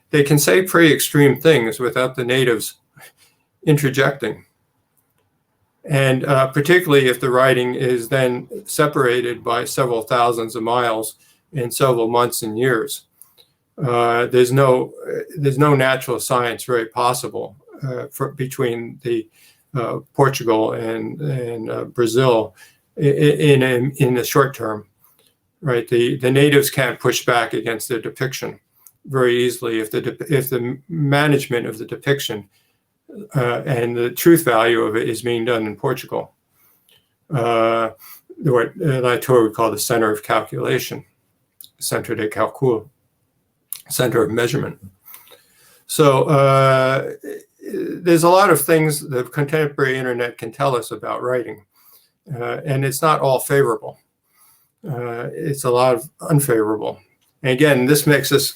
They can say pretty extreme things without the natives interjecting. And particularly if the writing is then separated by several thousands of miles in several months and years. There's no natural science very possible between the Portugal and Brazil in the short term, right? The natives can't push back against their depiction. very easily if the management of the depiction and the truth value of it is being done in Portugal. What Latour would call the center of calculation, centre de calcul, center of measurement. So there's a lot of things the contemporary internet can tell us about writing, and it's not all favorable. It's a lot of unfavorable. And again, this makes us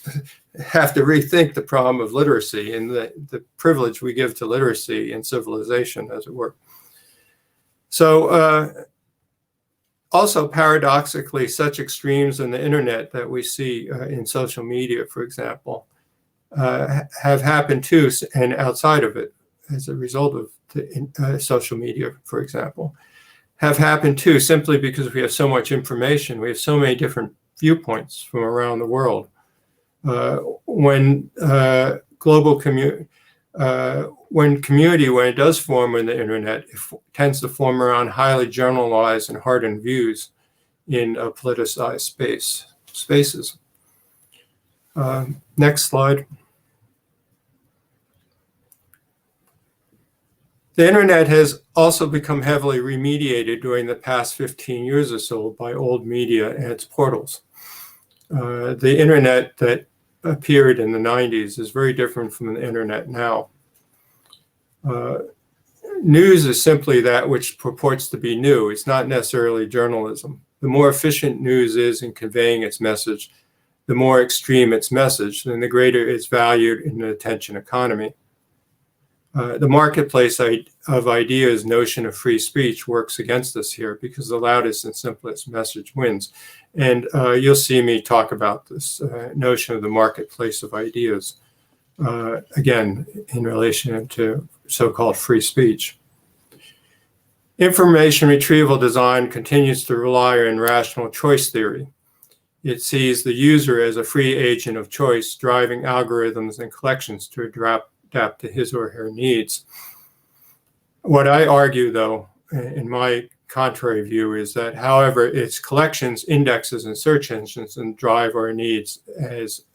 have to rethink the problem of literacy and the privilege we give to literacy and civilization, as it were. So also, paradoxically, such extremes in the internet that we see in social media, for example, have happened too, and outside of it, as a result of the, social media, for example, have happened too, simply because we have so much information. We have so many different viewpoints from around the world. When it does form in the internet, it tends to form around highly generalized and hardened views in politicized spaces. Next slide. The internet has also become heavily remediated during the past 15 years or so by old media and its portals. The internet that appeared in the 90s is very different from the internet now. News is simply that which purports to be new. It's not necessarily journalism. The more efficient news is in conveying its message, the more extreme its message, then the greater it's valued in the attention economy. The marketplace of ideas notion of free speech works against us here because the loudest and simplest message wins. And you'll see me talk about this notion of the marketplace of ideas, again, in relation to so-called free speech. Information retrieval design continues to rely on rational choice theory. It sees the user as a free agent of choice, driving algorithms and collections to adapt to his or her needs. What I argue, though, in my contrary view, is that, however, it's collections, indexes, and search engines that drive our needs as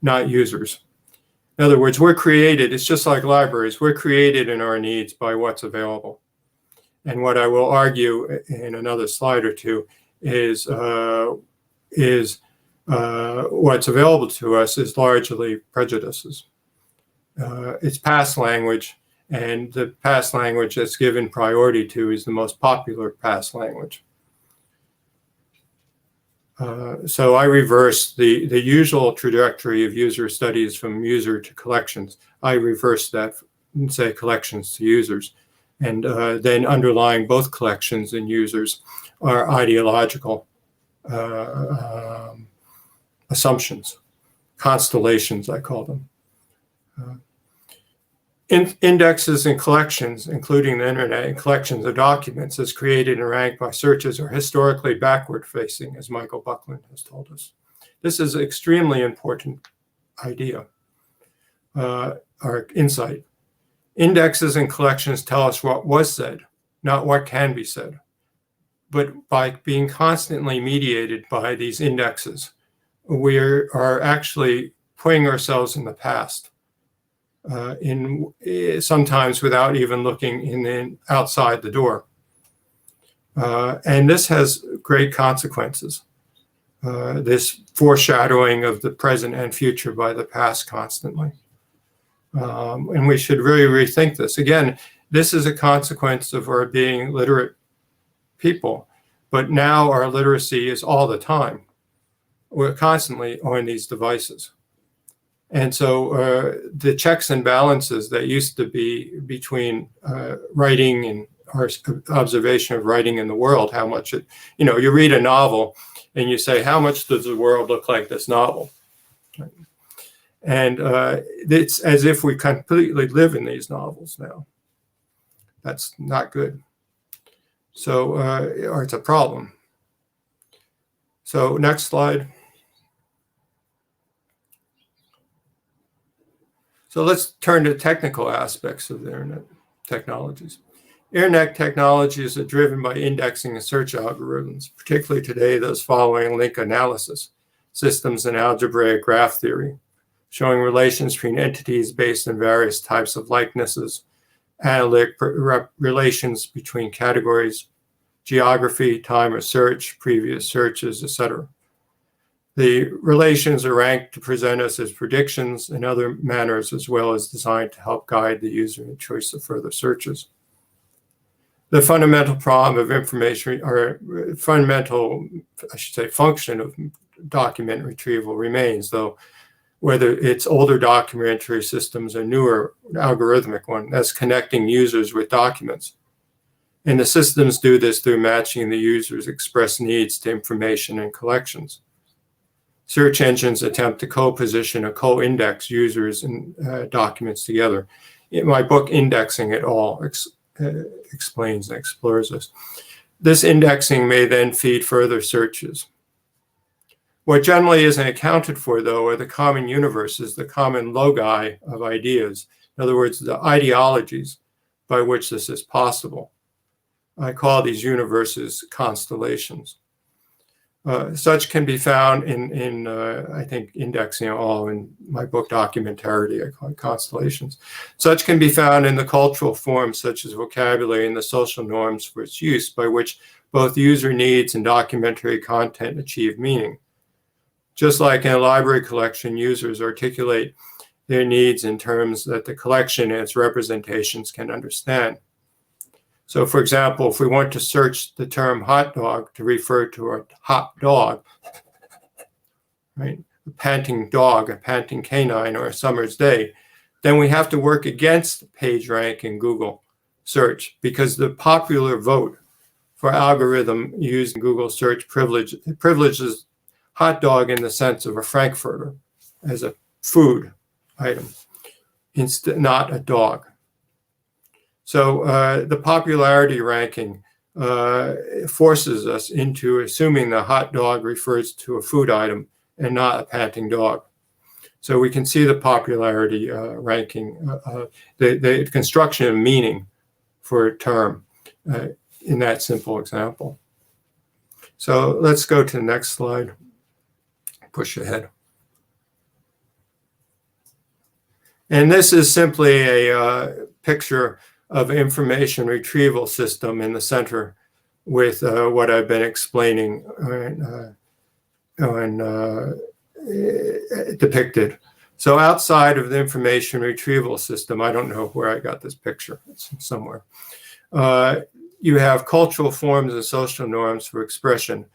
not users. In other words, we're created, it's just like libraries, we're created in our needs by what's available. And what I will argue in another slide or two is what's available to us is largely prejudices. It's past language, and the past language that's given priority to is the most popular past language. So I reverse the usual trajectory of user studies from user to collections. I reverse that and say collections to users. And then underlying both collections and users are ideological assumptions, constellations, I call them. Indexes and collections, including the internet and collections of documents as created and ranked by searches, are historically backward-facing, as Michael Buckland has told us. This is an extremely important idea or insight. Indexes and collections tell us what was said, not what can be said. But by being constantly mediated by these indexes, we are actually putting ourselves in the past, sometimes without even looking outside the door. And this has great consequences, this foreshadowing of the present and future by the past constantly. And we should really rethink this. Again, this is a consequence of our being literate people, but now our literacy is all the time. We're constantly on these devices. And so the checks and balances that used to be between writing and our observation of writing in the world, how much it, you read a novel and you say, how much does the world look like this novel? And it's as if we completely live in these novels now. That's not good. So, or it's a problem. So next slide. So let's turn to technical aspects of the internet technologies. Internet technologies are driven by indexing and search algorithms, particularly today those following link analysis. systems and algebraic graph theory, showing relations between entities based on various types of likenesses, analytic relations between categories, geography, time of search, previous searches, etc. The relations are ranked to present us as predictions and other manners, as well as designed to help guide the user in choice of further searches. The fundamental problem of information, or fundamental, I should say, function of document retrieval remains, though whether it's older documentary systems or newer algorithmic one, that's connecting users with documents. And the systems do this through matching the user's expressed needs to information and collections. Search engines attempt to co-position or co-index users and documents together. In my book, Indexing It All, explains and explores this. This indexing may then feed further searches. What generally isn't accounted for, though, are the common universes, the common loci of ideas. In other words, the ideologies by which this is possible. I call these universes constellations. Such can be found in I think, Indexing It All, in my book, Documentarity, I call it constellations. Such can be found in the cultural forms, such as vocabulary and the social norms for its use, by which both user needs and documentary content achieve meaning. Just like in a library collection, users articulate their needs in terms that the collection and its representations can understand. So, for example, if we want to search the term hot dog to refer to a hot dog, right, a panting dog, a panting canine, or a summer's day, then we have to work against PageRank in Google search, because the popular vote for algorithm used in Google search privileges hot dog in the sense of a Frankfurter as a food item, not a dog. So the popularity ranking forces us into assuming the hot dog refers to a food item and not a panting dog. So we can see the popularity ranking, the construction of meaning for a term in that simple example. So let's go to the next slide. Push ahead. And this is simply a picture of information retrieval system in the center with what I've been explaining depicted. So outside of the information retrieval system, I don't know where I got this picture, it's somewhere. You have cultural forms and social norms for expression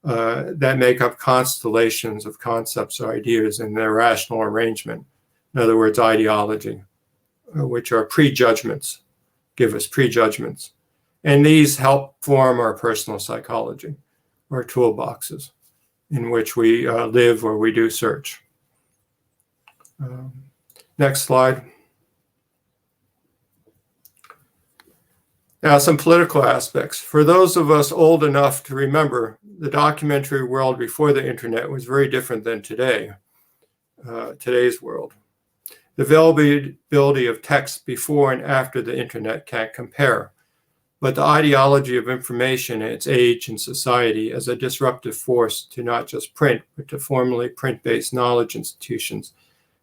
that make up constellations of concepts or ideas in their rational arrangement. In other words, ideology, which are prejudgments, give us prejudgments. And these help form our personal psychology, our toolboxes in which we live or we do search. Next slide. Now, some political aspects. For those of us old enough to remember, the documentary world before the internet was very different than today, today's world. The availability of text before and after the internet can't compare, but the ideology of information and its age in society as a disruptive force to not just print, but to formally print-based knowledge institutions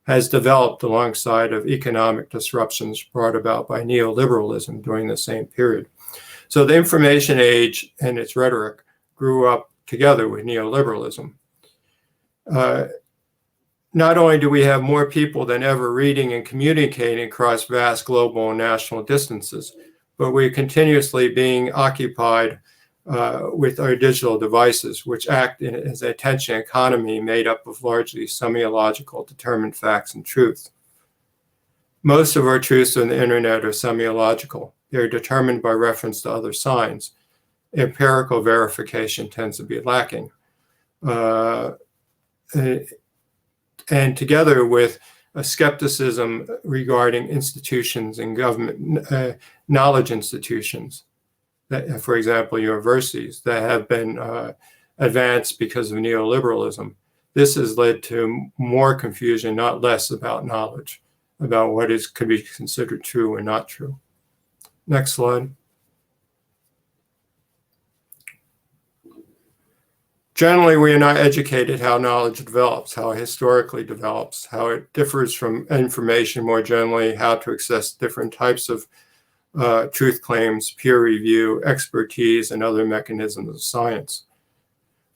has developed alongside of economic disruptions brought about by neoliberalism during the same period. So the information age and its rhetoric grew up together with neoliberalism. Not only do we have more people than ever reading and communicating across vast global and national distances, but we're continuously being occupied with our digital devices, which act as an attention economy made up of largely semiological determined facts and truth. Most of our truths on the internet are semiological. They're determined by reference to other signs. Empirical verification tends to be lacking. And together with a skepticism regarding institutions and government, knowledge institutions, that, for example, universities that have been advanced because of neoliberalism. This has led to more confusion, not less, about knowledge, about what could be considered true and not true. Next slide. Generally, we are not educated how knowledge develops, how it historically develops, how it differs from information more generally, how to access different types of truth claims, peer review, expertise, and other mechanisms of science.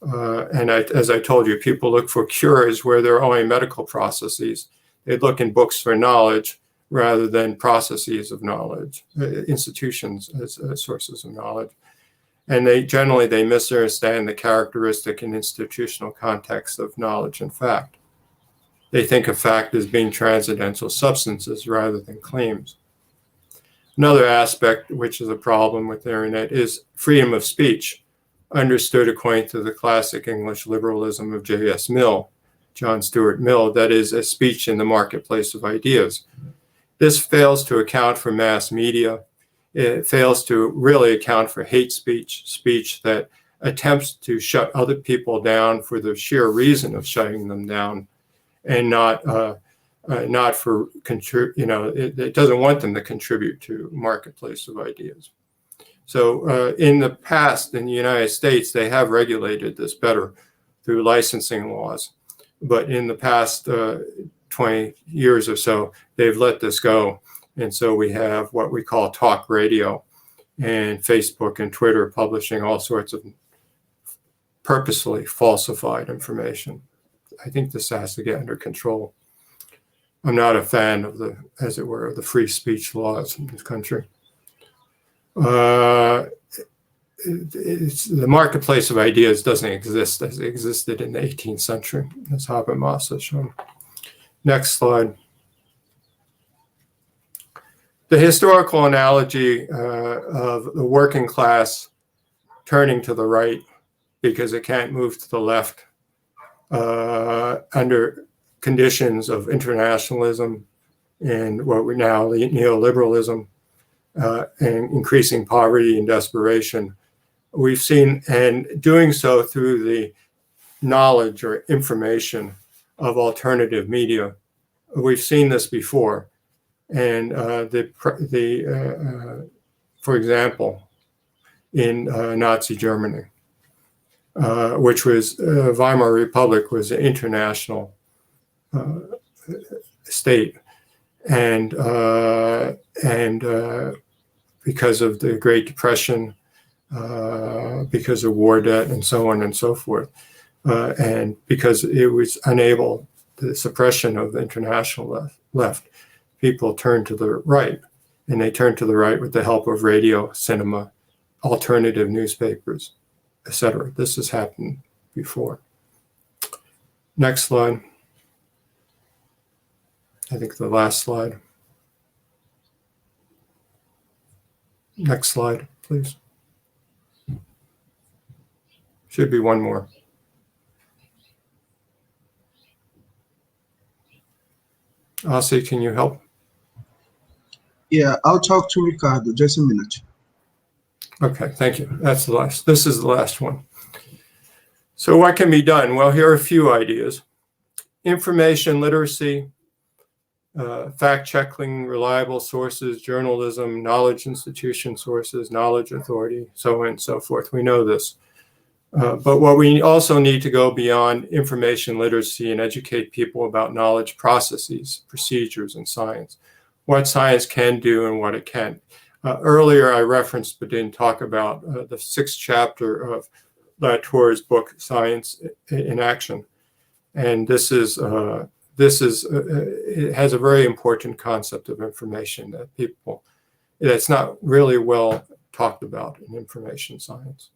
As I told you, people look for cures where there are only medical processes. They look in books for knowledge rather than processes of knowledge, institutions as sources of knowledge. And they misunderstand the characteristic and institutional context of knowledge and fact. They think of fact as being transcendental substances rather than claims. Another aspect, which is a problem with the internet, is freedom of speech, understood according to the classic English liberalism of J.S. Mill, John Stuart Mill, that is, a speech in the marketplace of ideas. This fails to account for mass media. It fails to really account for hate speech, speech that attempts to shut other people down for the sheer reason of shutting them down, and not for it doesn't want them to contribute to marketplace of ideas. So in the past, in the United States, they have regulated this better through licensing laws. But in the past 20 years or so, they've let this go. And so we have what we call talk radio, and Facebook and Twitter publishing all sorts of purposefully falsified information. I think this has to get under control. I'm not a fan of the, as it were, the free speech laws in this country. The marketplace of ideas doesn't exist as it existed in the 18th century, as Habermas has shown. Next slide. The historical analogy of the working class turning to the right because it can't move to the left under conditions of internationalism and what we now neoliberalism and increasing poverty and desperation. We've seen, and doing so through the knowledge or information of alternative media. We've seen this before. And for example, in Nazi Germany, which was Weimar Republic was an international state, and because of the Great Depression, because of war debt and so on and so forth, and because it was unable, the suppression of the international left, people turned to the right, and they turned to the right with the help of radio, cinema, alternative newspapers, etc. This has happened before. Next slide. I think the last slide. Next slide, please. Should be one more. Asy, can you help? Yeah, I'll talk to Ricardo. Just a minute. Okay, thank you. That's the last. This is the last one. So what can be done? Well, here are a few ideas. Information literacy, fact-checking, reliable sources, journalism, knowledge institution sources, knowledge authority, so on and so forth. We know this. But what we also need to go beyond information literacy and educate people about knowledge processes, procedures, and science. What science can do and what it can't. Earlier I referenced but didn't talk about the 6th chapter of Latour's book, Science in Action. And it has a very important concept of information that's not really well talked about in information science.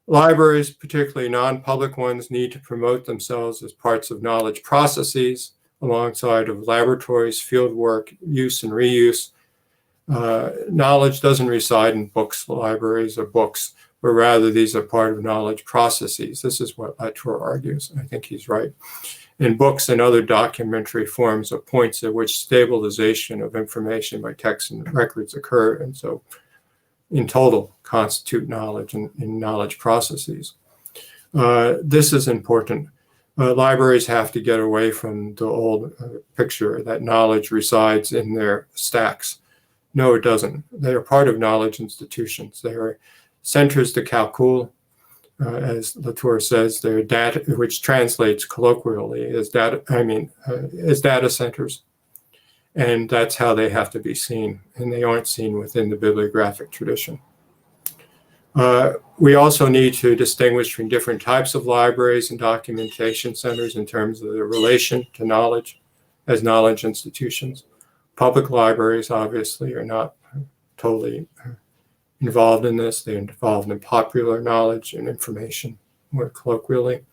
Libraries, particularly non-public ones, need to promote themselves as parts of knowledge processes alongside of laboratories, field work, use and reuse. Knowledge doesn't reside in books, libraries, or books, but rather these are part of knowledge processes. This is what Latour argues. I think he's right. In books and other documentary forms are points at which stabilization of information by texts and records occur, and so in total constitute knowledge and knowledge processes. This is important. Libraries have to get away from the old picture that knowledge resides in their stacks. No, it doesn't. They are part of knowledge institutions. They are centers de calcul, as Latour says, they're data, which translates colloquially as data centers. And that's how they have to be seen, and they aren't seen within the bibliographic tradition. We also need to distinguish between different types of libraries and documentation centers in terms of their relation to knowledge as knowledge institutions. Public libraries, obviously, are not totally involved in this. They're involved in popular knowledge and information, more colloquially,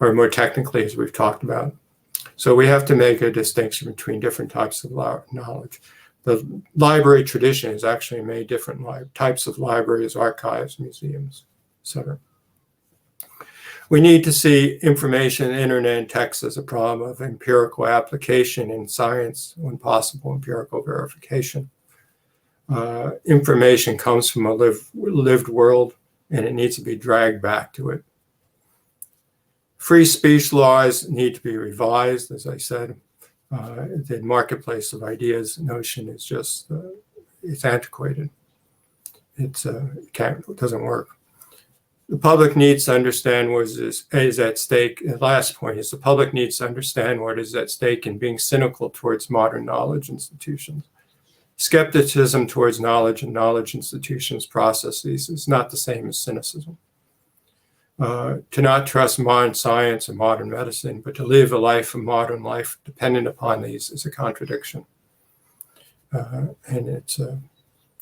or more technically, as we've talked about. So we have to make a distinction between different types of knowledge. The library tradition has actually made different types of libraries, archives, museums, etc. We need to see information, internet, and text as a problem of empirical application in science, when possible, empirical verification. Information comes from a lived world, and it needs to be dragged back to it. Free speech laws need to be revised, as I said. The marketplace of ideas notion is just, it's antiquated. It doesn't work. The public needs to understand what is at stake. The last point is the public needs to understand what is at stake in being cynical towards modern knowledge institutions. Skepticism towards knowledge and knowledge institutions processes is not the same as cynicism. To not trust modern science and modern medicine, but to live a life, a modern life, dependent upon these is a contradiction. And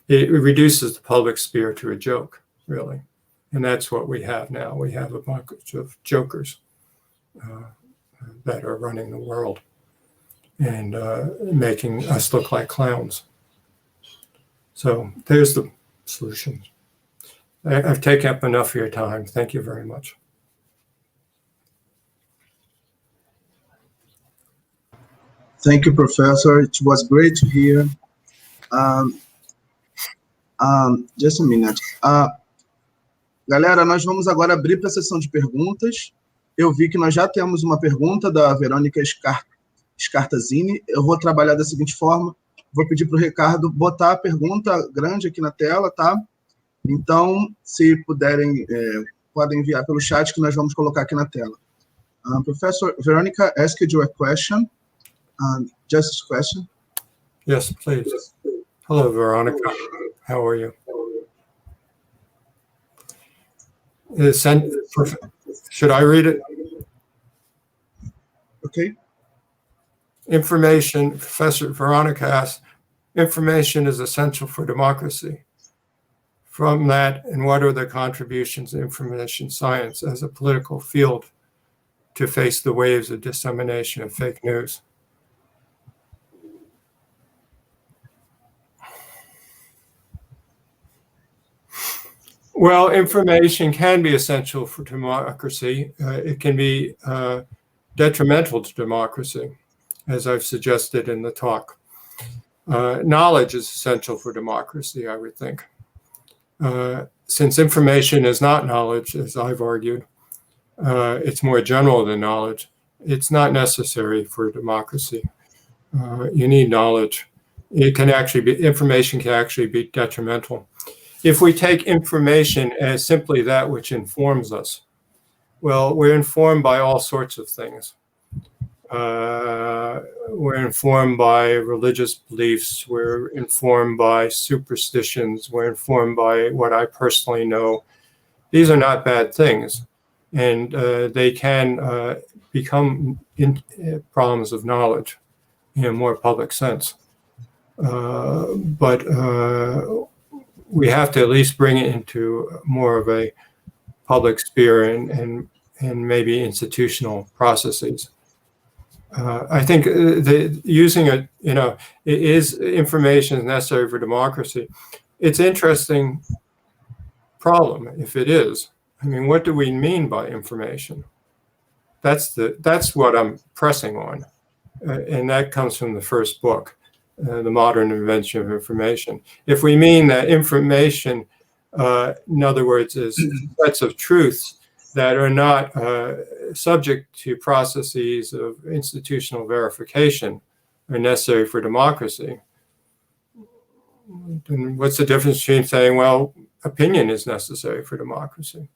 it reduces the public sphere to a joke, really. And that's what we have now. We have a bunch of jokers that are running the world and making us look like clowns. So there's the solution. I've taken up enough of your time. Thank you very much. Thank you, Professor. It was great to hear. Just a minute. Galera, nós vamos agora abrir para a sessão de perguntas. Eu vi que nós já temos uma pergunta da Verônica Scartazini. Eu vou trabalhar da seguinte forma. Vou pedir para o Ricardo botar a pergunta grande aqui na tela, tá? Então, se puderem, podem enviar pelo chat que nós vamos colocar aqui na tela. Professor, Veronica asked you a question. Just a question. Yes, please. Hello, Veronica. How are you? Should I read it? Okay. Information, Professor Veronica asks, information is essential for democracy. From that, and what are the contributions of information science as a political field to face the waves of dissemination of fake news? Well, information can be essential for democracy. It can be detrimental to democracy, as I've suggested in the talk. Knowledge is essential for democracy, I would think. Since information is not knowledge, as I've argued, it's more general than knowledge. It's not necessary for democracy. You need knowledge. Information can actually be detrimental. If we take information as simply that which informs us, well, we're informed by all sorts of things. We're informed by religious beliefs. We're informed by superstitions. We're informed by what I personally know. These are not bad things, and they can become problems of knowledge in a more public sense. But we have to at least bring it into more of a public sphere and maybe institutional processes. I think using it, is information necessary for democracy? It's an interesting problem if it is. I mean, what do we mean by information? That's what I'm pressing on, and that comes from the first book, The Modern Invention of Information. If we mean that information, in other words, is sets of truths that are not subject to processes of institutional verification are necessary for democracy, then what's the difference between saying, well, opinion is necessary for democracy?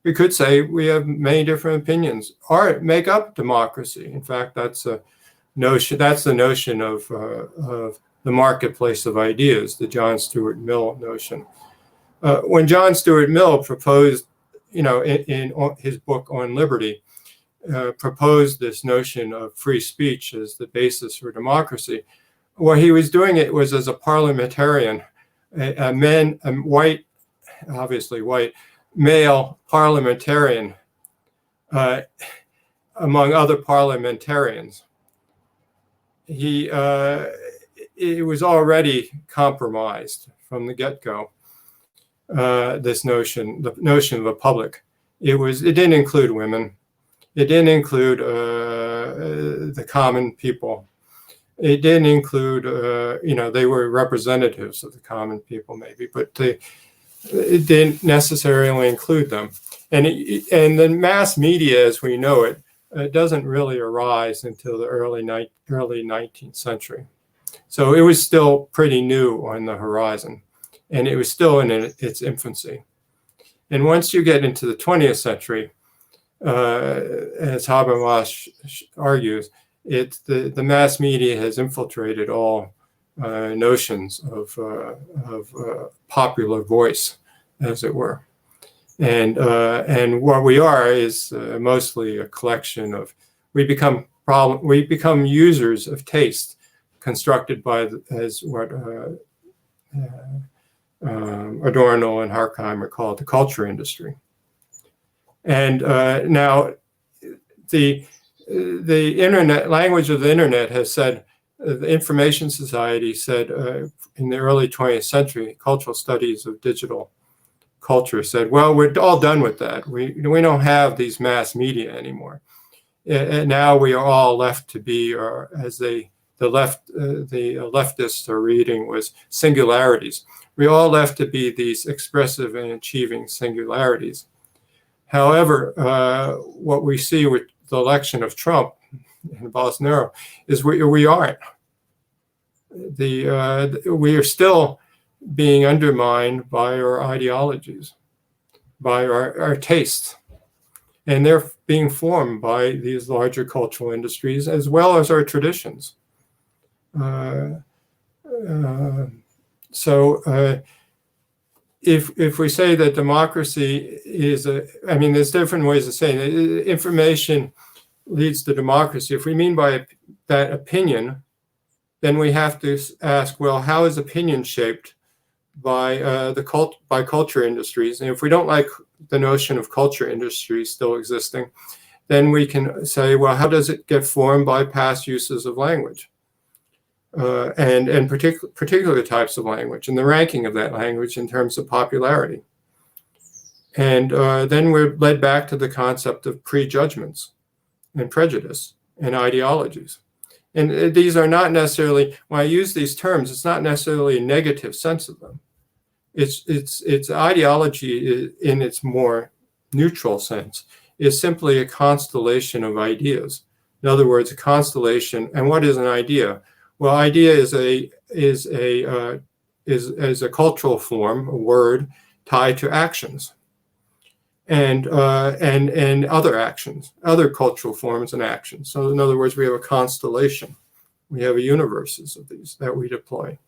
we could say we have many different opinions, or make up democracy. In fact, that's a notion. That's the notion of the marketplace of ideas, the John Stuart Mill notion. When John Stuart Mill proposed, in his book on liberty, proposed this notion of free speech as the basis for democracy, well, he was doing it was as a parliamentarian, a white, obviously white, male parliamentarian among other parliamentarians. It was already compromised from the get-go. This notion, the notion of a public, it didn't include women, it didn't include the common people, it didn't include they were representatives of the common people maybe, but it didn't necessarily include them. And the mass media as we know it doesn't really arise until the early 19th century. So it was still pretty new on the horizon, and it was still in its infancy. And once you get into the 20th century, as Habermas argues, the mass media has infiltrated all notions of popular voice, as it were. And what we are is mostly a collection of, we become users of taste constructed by, as what Adorno and Horkheimer call it, the culture industry. And now the internet, language of the internet has said, the Information Society said in the early 20th century, cultural studies of digital culture said, well, we're all done with that. We don't have these mass media anymore. And now we are all left to be, or as the leftists are reading, was singularities. We all left to be these expressive and achieving singularities. However, what we see with the election of Trump and Bolsonaro is we aren't. We are still being undermined by our ideologies, by our tastes, and they're being formed by these larger cultural industries as well as our traditions. If we say that democracy is there's different ways of saying it. Information leads to democracy. If we mean by that opinion, then we have to ask, well, how is opinion shaped by by culture industries? And if we don't like the notion of culture industries still existing, then we can say, well, how does it get formed by past uses of language? And particular types of language and the ranking of that language in terms of popularity. And then we're led back to the concept of prejudgments and prejudice and ideologies. And these are not necessarily, when I use these terms, it's not necessarily a negative sense of them. It's ideology in its more neutral sense is simply a constellation of ideas. In other words, a constellation. And what is an idea? Well, idea is a cultural form, a word tied to actions, and other actions, other cultural forms and actions. So, in other words, we have a constellation. We have universes of these that we deploy,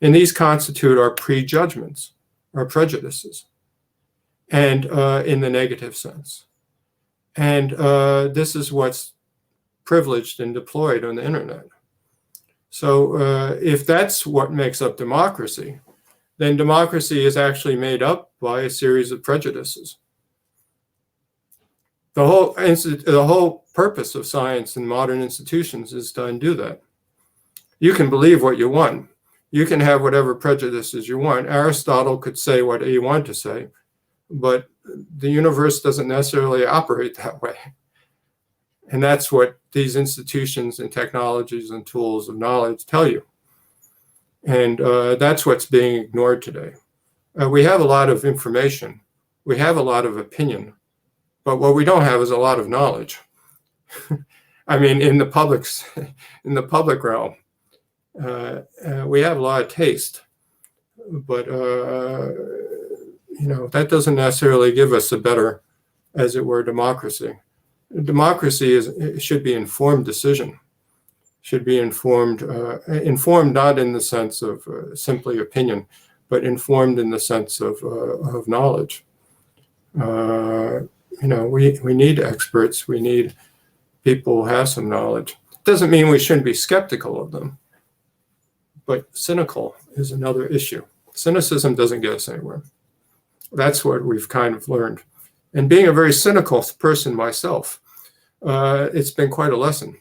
and these constitute our prejudgments, our prejudices, and in the negative sense. And this is what's privileged and deployed on the internet. So if that's what makes up democracy, then democracy is actually made up by a series of prejudices. The whole purpose of science and modern institutions is to undo that. You can believe what you want. You can have whatever prejudices you want. Aristotle could say what he wanted to say, but the universe doesn't necessarily operate that way. And that's what these institutions and technologies and tools of knowledge tell you. And that's what's being ignored today. We have a lot of information. We have a lot of opinion. But what we don't have is a lot of knowledge. I mean, in the public realm, we have a lot of taste. But, that doesn't necessarily give us a better as it were, democracy. Democracy should be informed decision, should be informed not in the sense of simply opinion, but informed in the sense of knowledge. We need experts. We need people who have some knowledge. Doesn't mean we shouldn't be skeptical of them, but cynical is another issue. Cynicism doesn't get us anywhere. That's what we've kind of learned. And being a very cynical person myself, it's been quite a lesson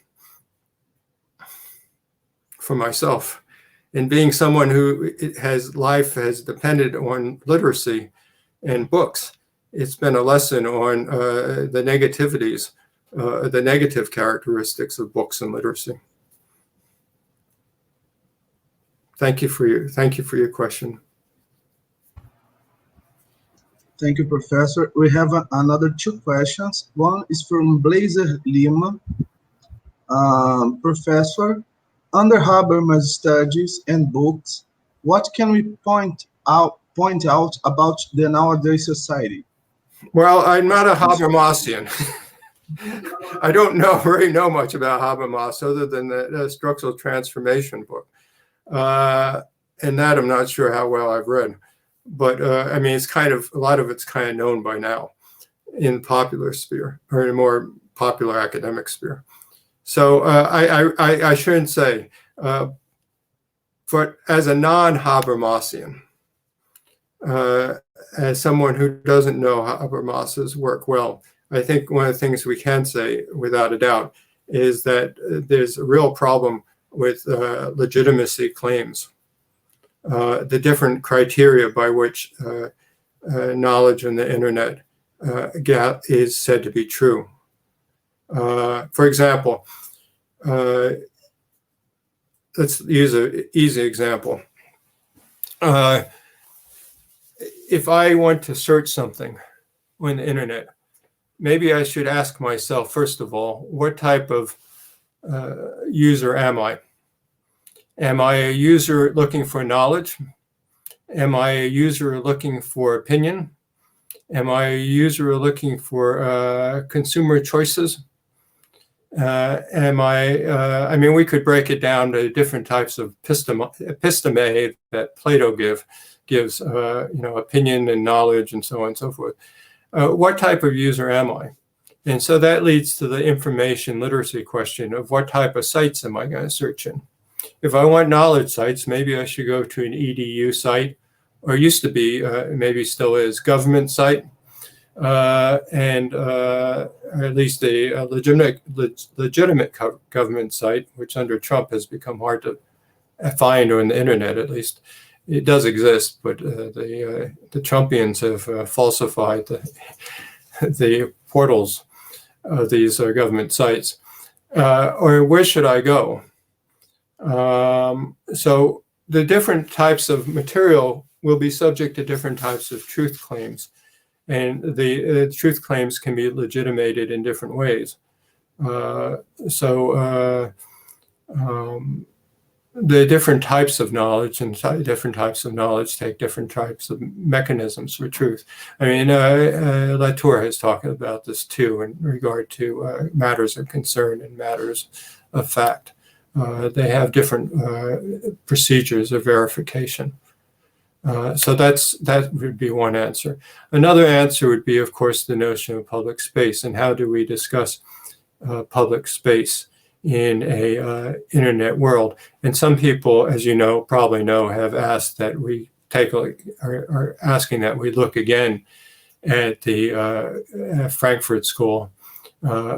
for myself. And being someone who life has depended on literacy and books, it's been a lesson on the negativities, the negative characteristics of books and literacy. Thank you for your question. Thank you, Professor. We have another two questions. One is from Blazer Lima. Professor, under Habermas studies and books, what can we point out about the nowadays society? Well, I'm not a Habermasian. I don't really know much about Habermas other than the structural transformation book. And that I'm not sure how well I've read. But I mean, it's kind of, a lot of it's kind of known by now in the popular sphere, or in a more popular academic sphere. So I shouldn't say, but as a non-Habermasian, as someone who doesn't know Habermas's work well, I think one of the things we can say without a doubt is that there's a real problem with legitimacy claims. The different criteria by which knowledge on the internet is said to be true. For example, let's use an easy example. If I want to search something on the internet, maybe I should ask myself, first of all, what type of user am I? Am I a user looking for knowledge? Am I a user looking for opinion? Am I a user looking for consumer choices? I mean, we could break it down to different types of episteme that Plato gives, opinion and knowledge and so on and so forth. What type of user am I? And so that leads to the information literacy question of what type of sites am I going to search in? If I want knowledge sites, maybe I should go to an EDU site, or used to be, maybe still is, government site, and at least a legitimate government site, which under Trump has become hard to find on the internet, at least. It does exist, but the Trumpians have falsified the portals of these government sites. Or where should I go? So the different types of material will be subject to different types of truth claims. And the truth claims can be legitimated in different ways. The different types of knowledge and different types of knowledge take different types of mechanisms for truth. I mean, Latour has talked about this too in regard to matters of concern and matters of fact. They have different procedures of verification. So that would be one answer. Another answer would be, of course, the notion of public space, and how do we discuss public space in a internet world. And some people, as you know, probably know, have asked that we are asking that we look again at the Frankfurt School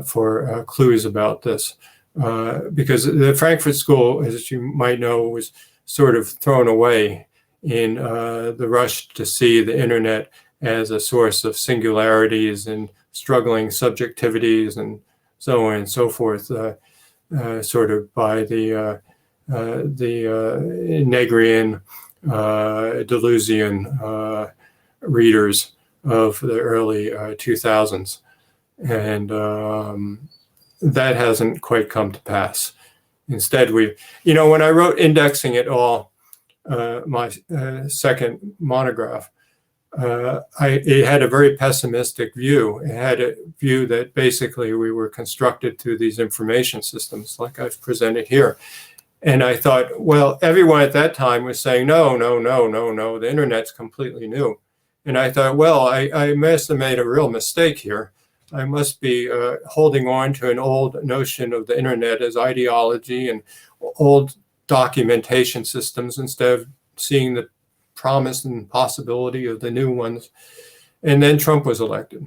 for clues about this. Because the Frankfurt School, as you might know, was sort of thrown away in the rush to see the internet as a source of singularities and struggling subjectivities and so on and so forth, sort of by the Negrian, Deleuzian readers of the early 2000s. And that hasn't quite come to pass. Instead, when I wrote Indexing It All, my second monograph, it had a very pessimistic view. It had a view that basically we were constructed through these information systems like I've presented here. And I thought, well, everyone at that time was saying, no, the internet's completely new. And I thought, well, I must have made a real mistake here. I must be holding on to an old notion of the internet as ideology and old documentation systems instead of seeing the promise and possibility of the new ones. And then Trump was elected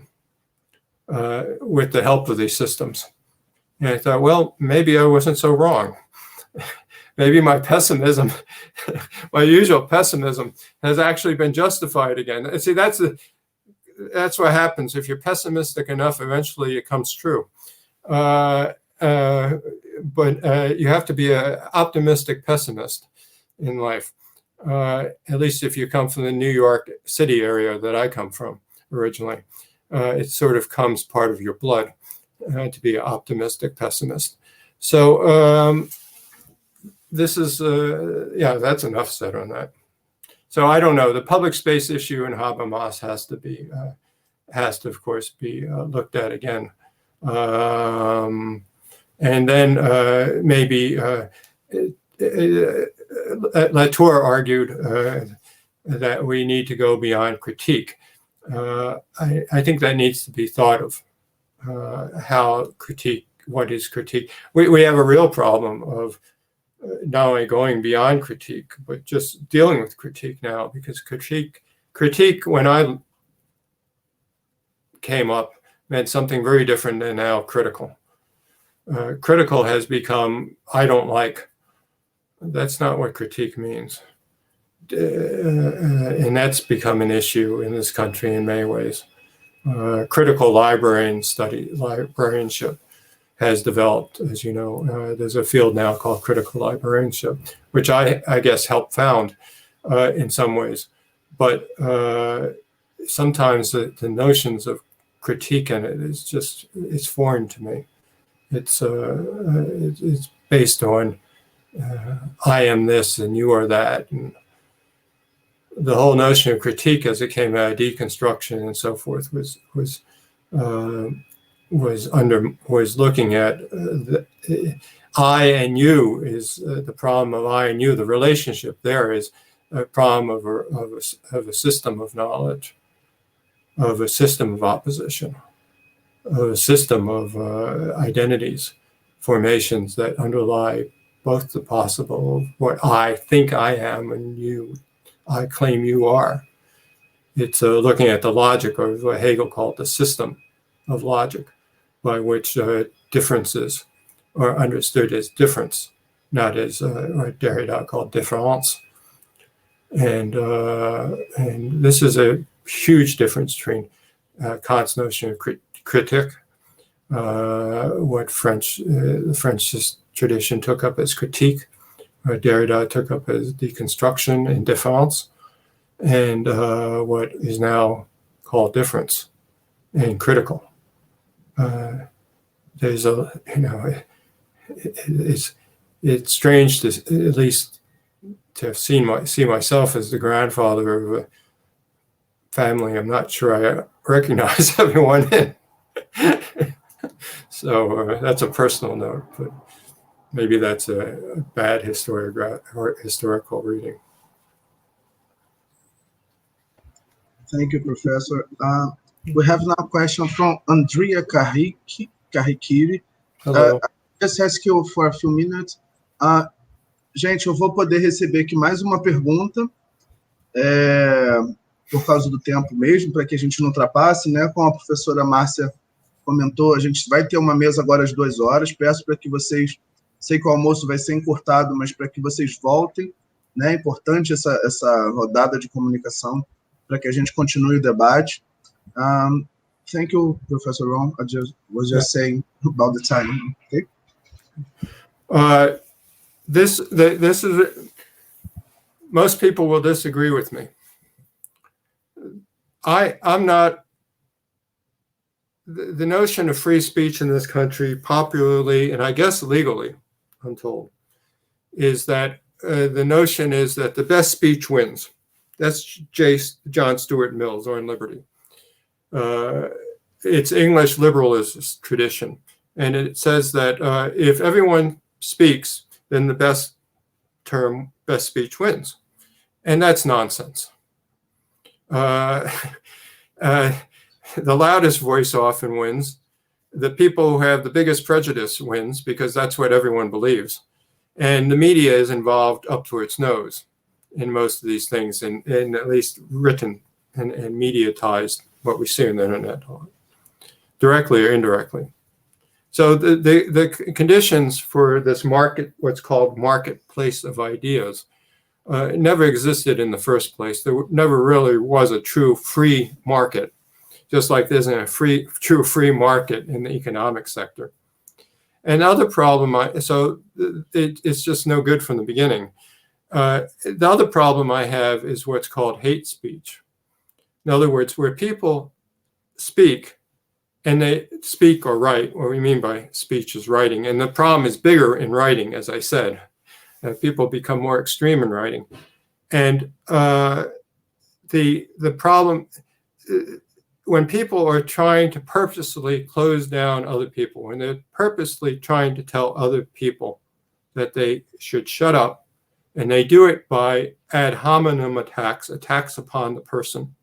with the help of these systems. And I thought, well, maybe I wasn't so wrong. Maybe my pessimism, my usual pessimism, has actually been justified again. And see, that's what happens. If you're pessimistic enough, eventually it comes true. But you have to be an optimistic pessimist in life. At least if you come from the New York City area that I come from originally, it sort of comes part of your blood to be an optimistic pessimist. So this is, that's enough said on that. So I don't know. The public space issue in Habermas has to, of course, be looked at again. And then maybe Latour argued that we need to go beyond critique. I think that needs to be thought of. How critique, what is critique? We have a real problem of not only going beyond critique, but just dealing with critique now, because critique when I came up meant something very different than now critical. Critical has become, I don't like. That's not what critique means. And that's become an issue in this country in many ways. Critical librarianship has developed, as you know. There's a field now called critical librarianship, which I guess helped found in some ways. But sometimes the notions of critique in it is just, it's foreign to me. It's based on I am this and you are that. And the whole notion of critique as it came out of deconstruction and so forth was looking at I and you is the problem of I and you. The relationship there is a problem of a system of knowledge, of a system of opposition, of a system of identities, formations that underlie both the possible of what I think I am and I claim you are. It's looking at the logic, or what Hegel called the system of logic, by which differences are understood as difference, not as what Derrida called difference. And this is a huge difference between Kant's notion of critique, what the French tradition took up as critique, Derrida took up as deconstruction and difference, and what is now called difference and critical. There's it's strange to at least to have see myself as the grandfather of a family I'm not sure I recognize everyone in. So that's a personal note, but maybe that's a bad historical reading. Thank you, Professor. We have now a question from Andrea Carriquiri. Hello. Just ask you for a few minutes. Gente, eu vou poder receber aqui mais uma pergunta, por causa do tempo mesmo, para que a gente não ultrapasse, né? Como a professora Márcia comentou, a gente vai ter uma mesa agora às 2 horas. Peço para que vocês, sei que o almoço vai ser encurtado, mas para que vocês voltem, né? É importante essa rodada de comunicação para que a gente continue o debate. Thank you, Professor Ron. I was just saying about the time. Okay. This is most people will disagree with me. I'm not. The notion of free speech in this country, popularly and I guess legally, I'm told, is that the notion is that the best speech wins. That's John Stuart Mill's On Liberty. It's English liberalist tradition. And it says that if everyone speaks, then the best speech wins. And that's nonsense. The loudest voice often wins. The people who have the biggest prejudice wins, because that's what everyone believes. And the media is involved up to its nose in most of these things, and at least written and mediatized, what we see on the internet, directly or indirectly. So the conditions for this market, what's called marketplace of ideas, never existed in the first place. There never really was a true free market, just like there isn't a true free market in the economic sector. Another problem, it's just no good from the beginning. The other problem I have is what's called hate speech. In other words, where people speak, and they speak or write. What we mean by speech is writing. And the problem is bigger in writing, as I said. People become more extreme in writing. And the problem, when people are trying to purposely close down other people, when they're purposely trying to tell other people that they should shut up, and they do it by ad hominem attacks upon the person,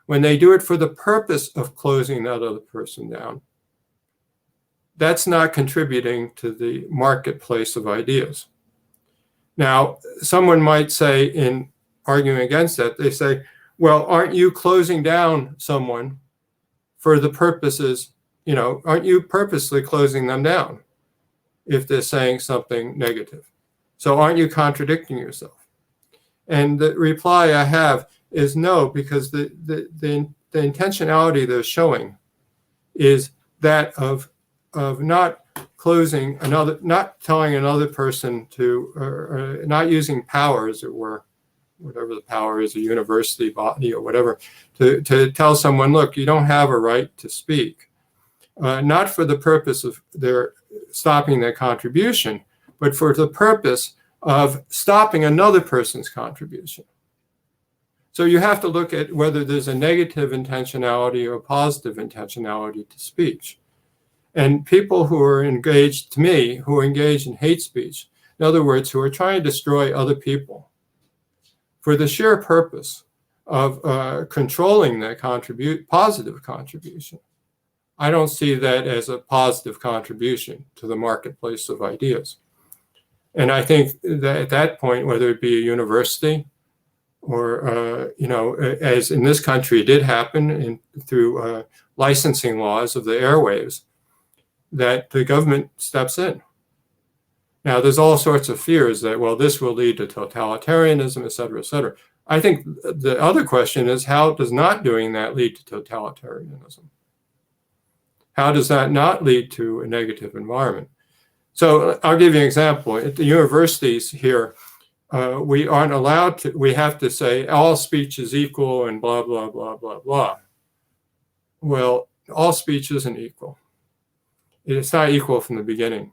when they do it for the purpose of closing that other person down, that's not contributing to the marketplace of ideas. Now, someone might say, in arguing against that, they say, well, aren't you closing down someone for the purposes, aren't you purposely closing them down if they're saying something negative? So aren't you contradicting yourself? And the reply I have is no, because the intentionality they're showing is that of not closing another, not telling another person to, or not using power, as it were, whatever the power is, a university, botany, or whatever, to tell someone, look, you don't have a right to speak. Not for the purpose of their stopping their contribution, but for the purpose of stopping another person's contribution. So you have to look at whether there's a negative intentionality or a positive intentionality to speech. And people who are engaged, to me, who are engaged in hate speech, in other words, who are trying to destroy other people for the sheer purpose of controlling their positive contribution, I don't see that as a positive contribution to the marketplace of ideas. And I think that at that point, whether it be a university or, as in this country it did happen through licensing laws of the airwaves, that the government steps in. Now, there's all sorts of fears that, well, this will lead to totalitarianism, et cetera, et cetera. I think the other question is, how does not doing that lead to totalitarianism? How does that not lead to a negative environment? So I'll give you an example. At the universities here, we aren't allowed to, we have to say all speech is equal and blah, blah, blah, blah, blah. Well, all speech isn't equal. It's not equal from the beginning.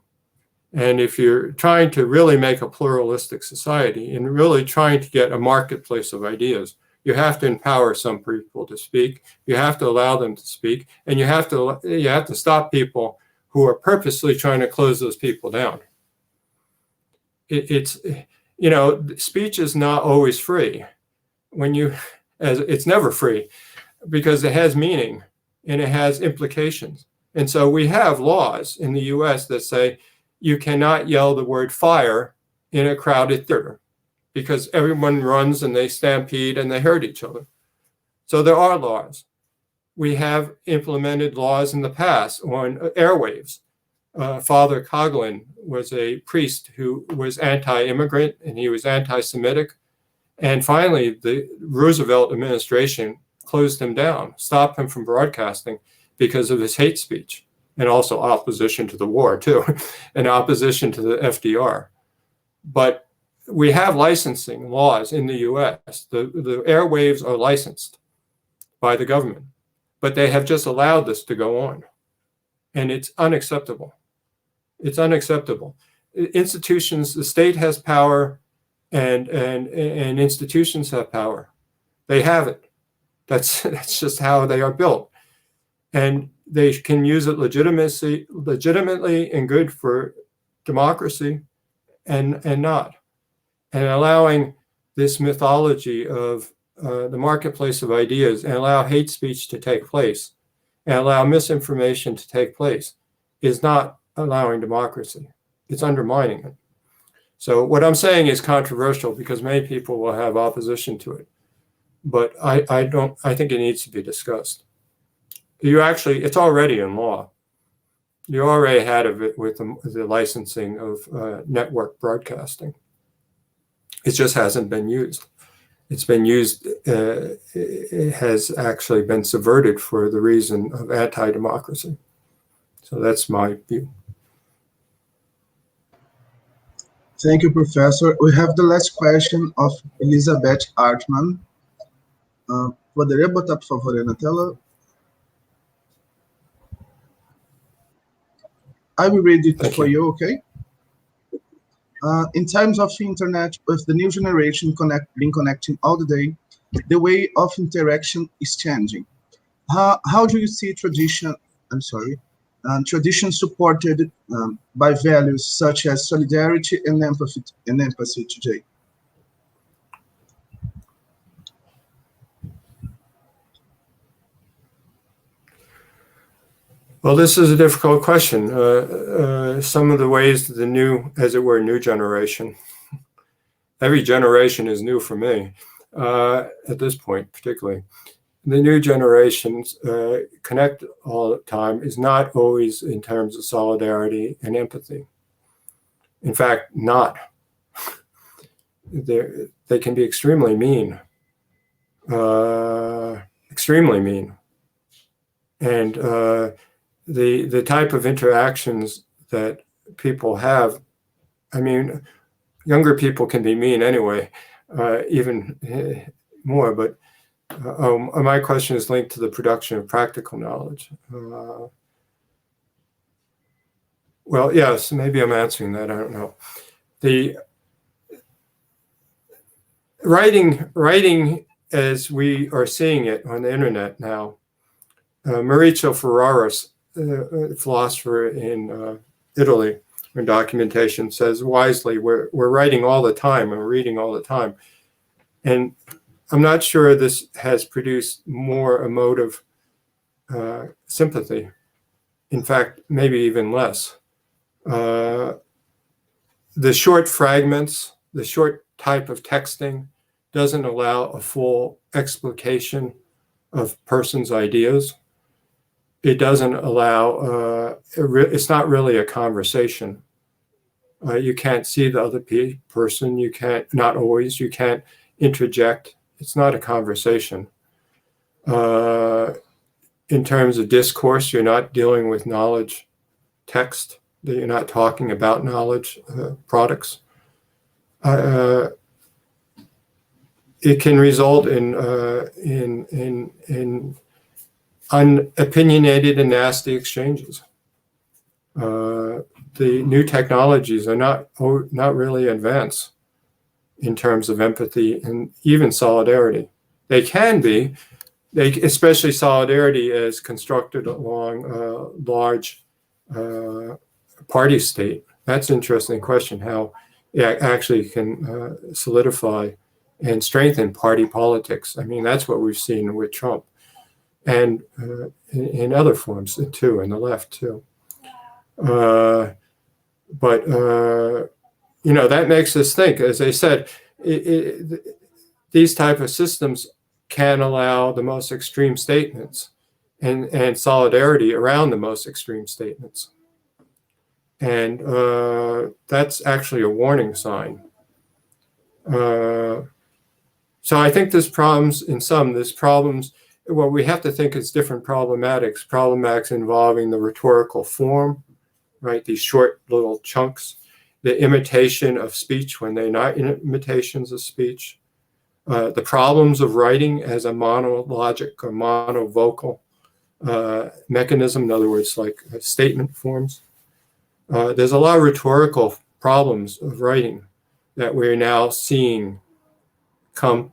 And if you're trying to really make a pluralistic society and really trying to get a marketplace of ideas, you have to empower some people to speak. You have to allow them to speak, and you have to stop people who are purposely trying to close those people down. Speech is not always free. It's never free, because it has meaning and it has implications. And so we have laws in the US that say you cannot yell the word fire in a crowded theater, because everyone runs and they stampede and they hurt each other. So there are laws. We have implemented laws in the past on airwaves. Father Coughlin was a priest who was anti-immigrant and he was anti-Semitic. And finally, the Roosevelt administration closed him down, stopped him from broadcasting because of his hate speech, and also opposition to the war too, and opposition to the FDR. But we have licensing laws in the US. The airwaves are licensed by the government, but they have just allowed this to go on. And it's unacceptable. It's unacceptable. Institutions, the state has power, and institutions have power. They haven't. That's just how they are built. And they can use it legitimately and good for democracy and not. And allowing this mythology of the marketplace of ideas and allow hate speech to take place and allow misinformation to take place is not allowing democracy. It's undermining it. So what I'm saying is controversial because many people will have opposition to it. But I think it needs to be discussed. It's already in law. You already had it with the licensing of network broadcasting. It just hasn't been used. It's been used, it has actually been subverted for the reason of anti-democracy. So that's my view. Thank you, Professor. We have the last question of Elizabeth Hartman. Poderia botar, por favor, aí na tela? I will read it for you, okay? In times of internet, with the new generation been connecting all the day, the way of interaction is changing. How do you see tradition supported by values such as solidarity and empathy today? Well, this is a difficult question. Some of the ways that the new generation, every generation is new for me at this point, particularly. The new generations connect all the time is not always in terms of solidarity and empathy. In fact, not. They can be extremely mean. Extremely mean. And the type of interactions that people have, I mean, younger people can be mean anyway, even more, but my question is linked to the production of practical knowledge. Well, yes, maybe I'm answering that, I don't know. The writing as we are seeing it on the internet now, Maurizio Ferraris, a philosopher in Italy, in documentation, says wisely, we're writing all the time and we're reading all the time. And I'm not sure this has produced more emotive sympathy. In fact, maybe even less. The short fragments, the short type of texting doesn't allow a full explication of person's ideas. It doesn't allow, it's not really a conversation. You can't see the other person. You can't, not always, you can't interject. It's not a conversation. In terms of discourse, you're not dealing with knowledge text. You're not talking about knowledge products. It can result in unopinionated and nasty exchanges. The new technologies are not really advanced in terms of empathy and even solidarity. They can be, especially solidarity as constructed along a large party state. That's an interesting question, how it actually can solidify and strengthen party politics. I mean, that's what we've seen with Trump and in other forms too, in the left too. But you know, that makes us think. As I said, these type of systems can allow the most extreme statements and solidarity around the most extreme statements. And that's actually a warning sign. So I think there's problems well, we have to think it's different problematics involving the rhetorical form, right? These short little chunks, the imitation of speech when they're not imitations of speech, the problems of writing as a monologic or monovocal mechanism, in other words, like statement forms. There's a lot of rhetorical problems of writing that we're now seeing come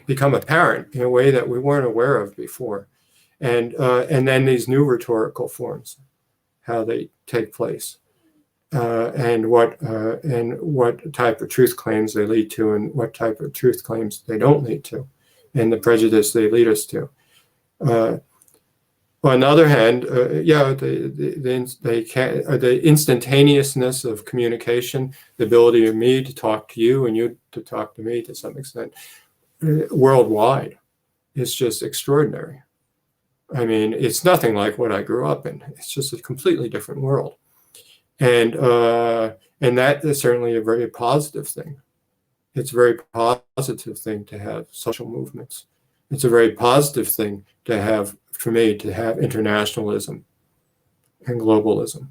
become apparent in a way that we weren't aware of before. And then these new rhetorical forms, how they take place, and what type of truth claims they lead to, and what type of truth claims they don't lead to, and the prejudice they lead us to. On the other hand, the instantaneousness of communication, the ability of me to talk to you and you to talk to me to some extent, worldwide, is just extraordinary. I mean, it's nothing like what I grew up in. It's just a completely different world. And that is certainly a very positive thing. It's a very positive thing to have social movements. It's a very positive thing to have, for me, to have internationalism and globalism.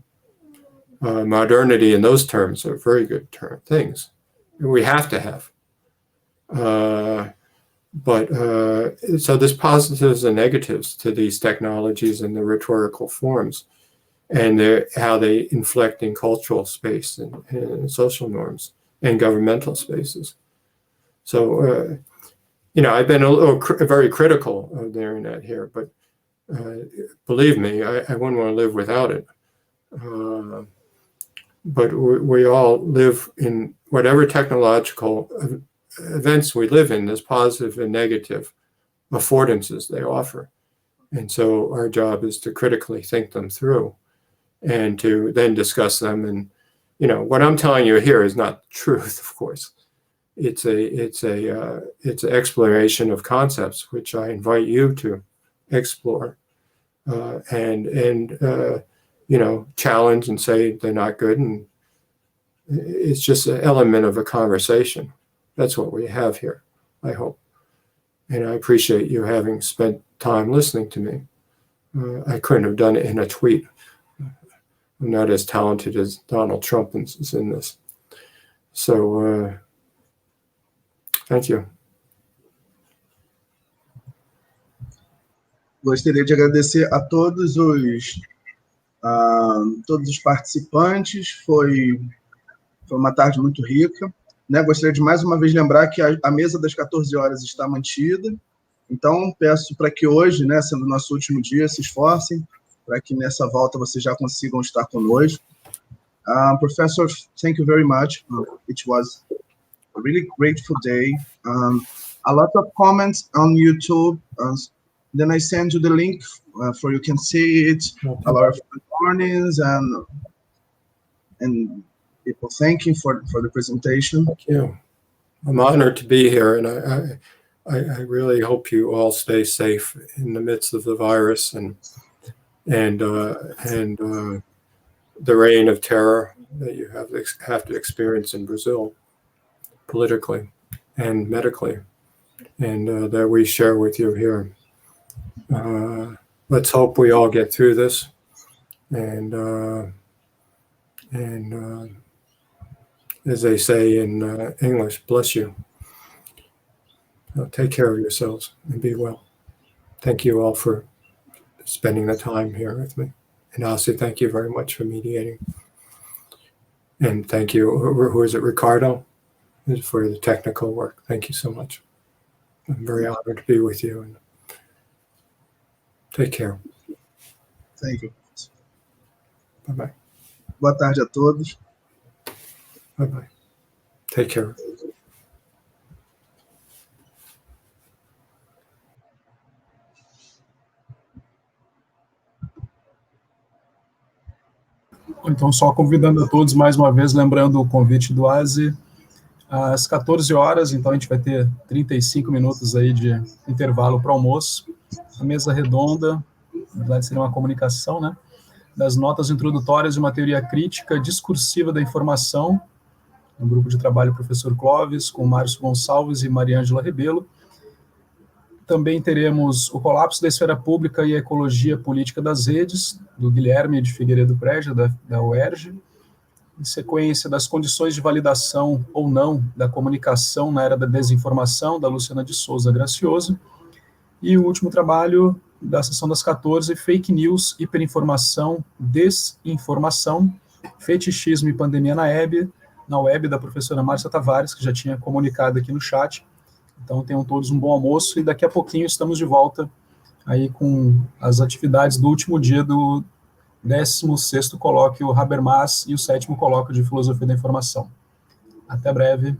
Modernity in those terms are very good things. We have to have. So there's positives and negatives to these technologies and the rhetorical forms, and how they inflect in cultural space and social norms and governmental spaces. So, I've been very critical of the internet here, but believe me, I wouldn't want to live without it. But we all live in whatever technological events we live in, there's positive and negative affordances they offer. And so our job is to critically think them through and to then discuss them. And, what I'm telling you here is not truth, of course. It's an exploration of concepts, which I invite you to explore and challenge and say they're not good. And it's just an element of a conversation. That's what we have here, I hope. And I appreciate you having spent time listening to me. I couldn't have done it in a tweet. I'm not as talented as Donald Trump is in this. So, thank you. Gostaria de agradecer a todos os participantes. Foi uma tarde muito rica. Gostaria de mais uma vez lembrar que a mesa das 14 horas está mantida. Então, peço para que hoje, sendo o nosso último dia, se esforcem para que nessa volta vocês já consigam estar conosco. Professor, thank you very much. It was a really grateful day. A lot of comments on YouTube. Then I send you the link for you can see it. A lot of warnings and people thanking for the presentation. Thank you. I'm honored to be here, and I really hope you all stay safe in the midst of the virus and the reign of terror that you have to experience in Brazil, politically and medically, and that we share with you here. Let's hope we all get through this, and as they say in English, bless you. Take care of yourselves and be well. Thank you all for spending the time here with me. And Asy, thank you very much for mediating. And thank you, who is it, Ricardo, for the technical work. Thank you so much. I'm very honored to be with you. And take care. Thank you. Bye-bye. Boa tarde a todos. Bye-bye. Take care. Então, só convidando a todos mais uma vez, lembrando o convite do Asy, às 14 horas, então a gente vai ter 35 minutos aí de intervalo para almoço. A mesa redonda, na verdade seria uma comunicação, das notas introdutórias de uma teoria crítica discursiva da informação, no grupo de trabalho professor Clóvis, com Márcio Gonçalves e Mariângela Rebelo. Também teremos o colapso da esfera pública e a ecologia política das redes, do Guilherme de Figueiredo Prégia, da UERJ, em sequência das condições de validação ou não da comunicação na era da desinformação, da Luciana de Souza Gracioso, e o último trabalho da sessão das 14, Fake News, Hiperinformação, Desinformação, Fetichismo e Pandemia na web, da professora Márcia Tavares, que já tinha comunicado aqui no chat, Então, tenham todos um bom almoço, e daqui a pouquinho estamos de volta aí com as atividades do último dia do 16º Colóquio Habermas e o 7º Colóquio de Filosofia da Informação. Até breve.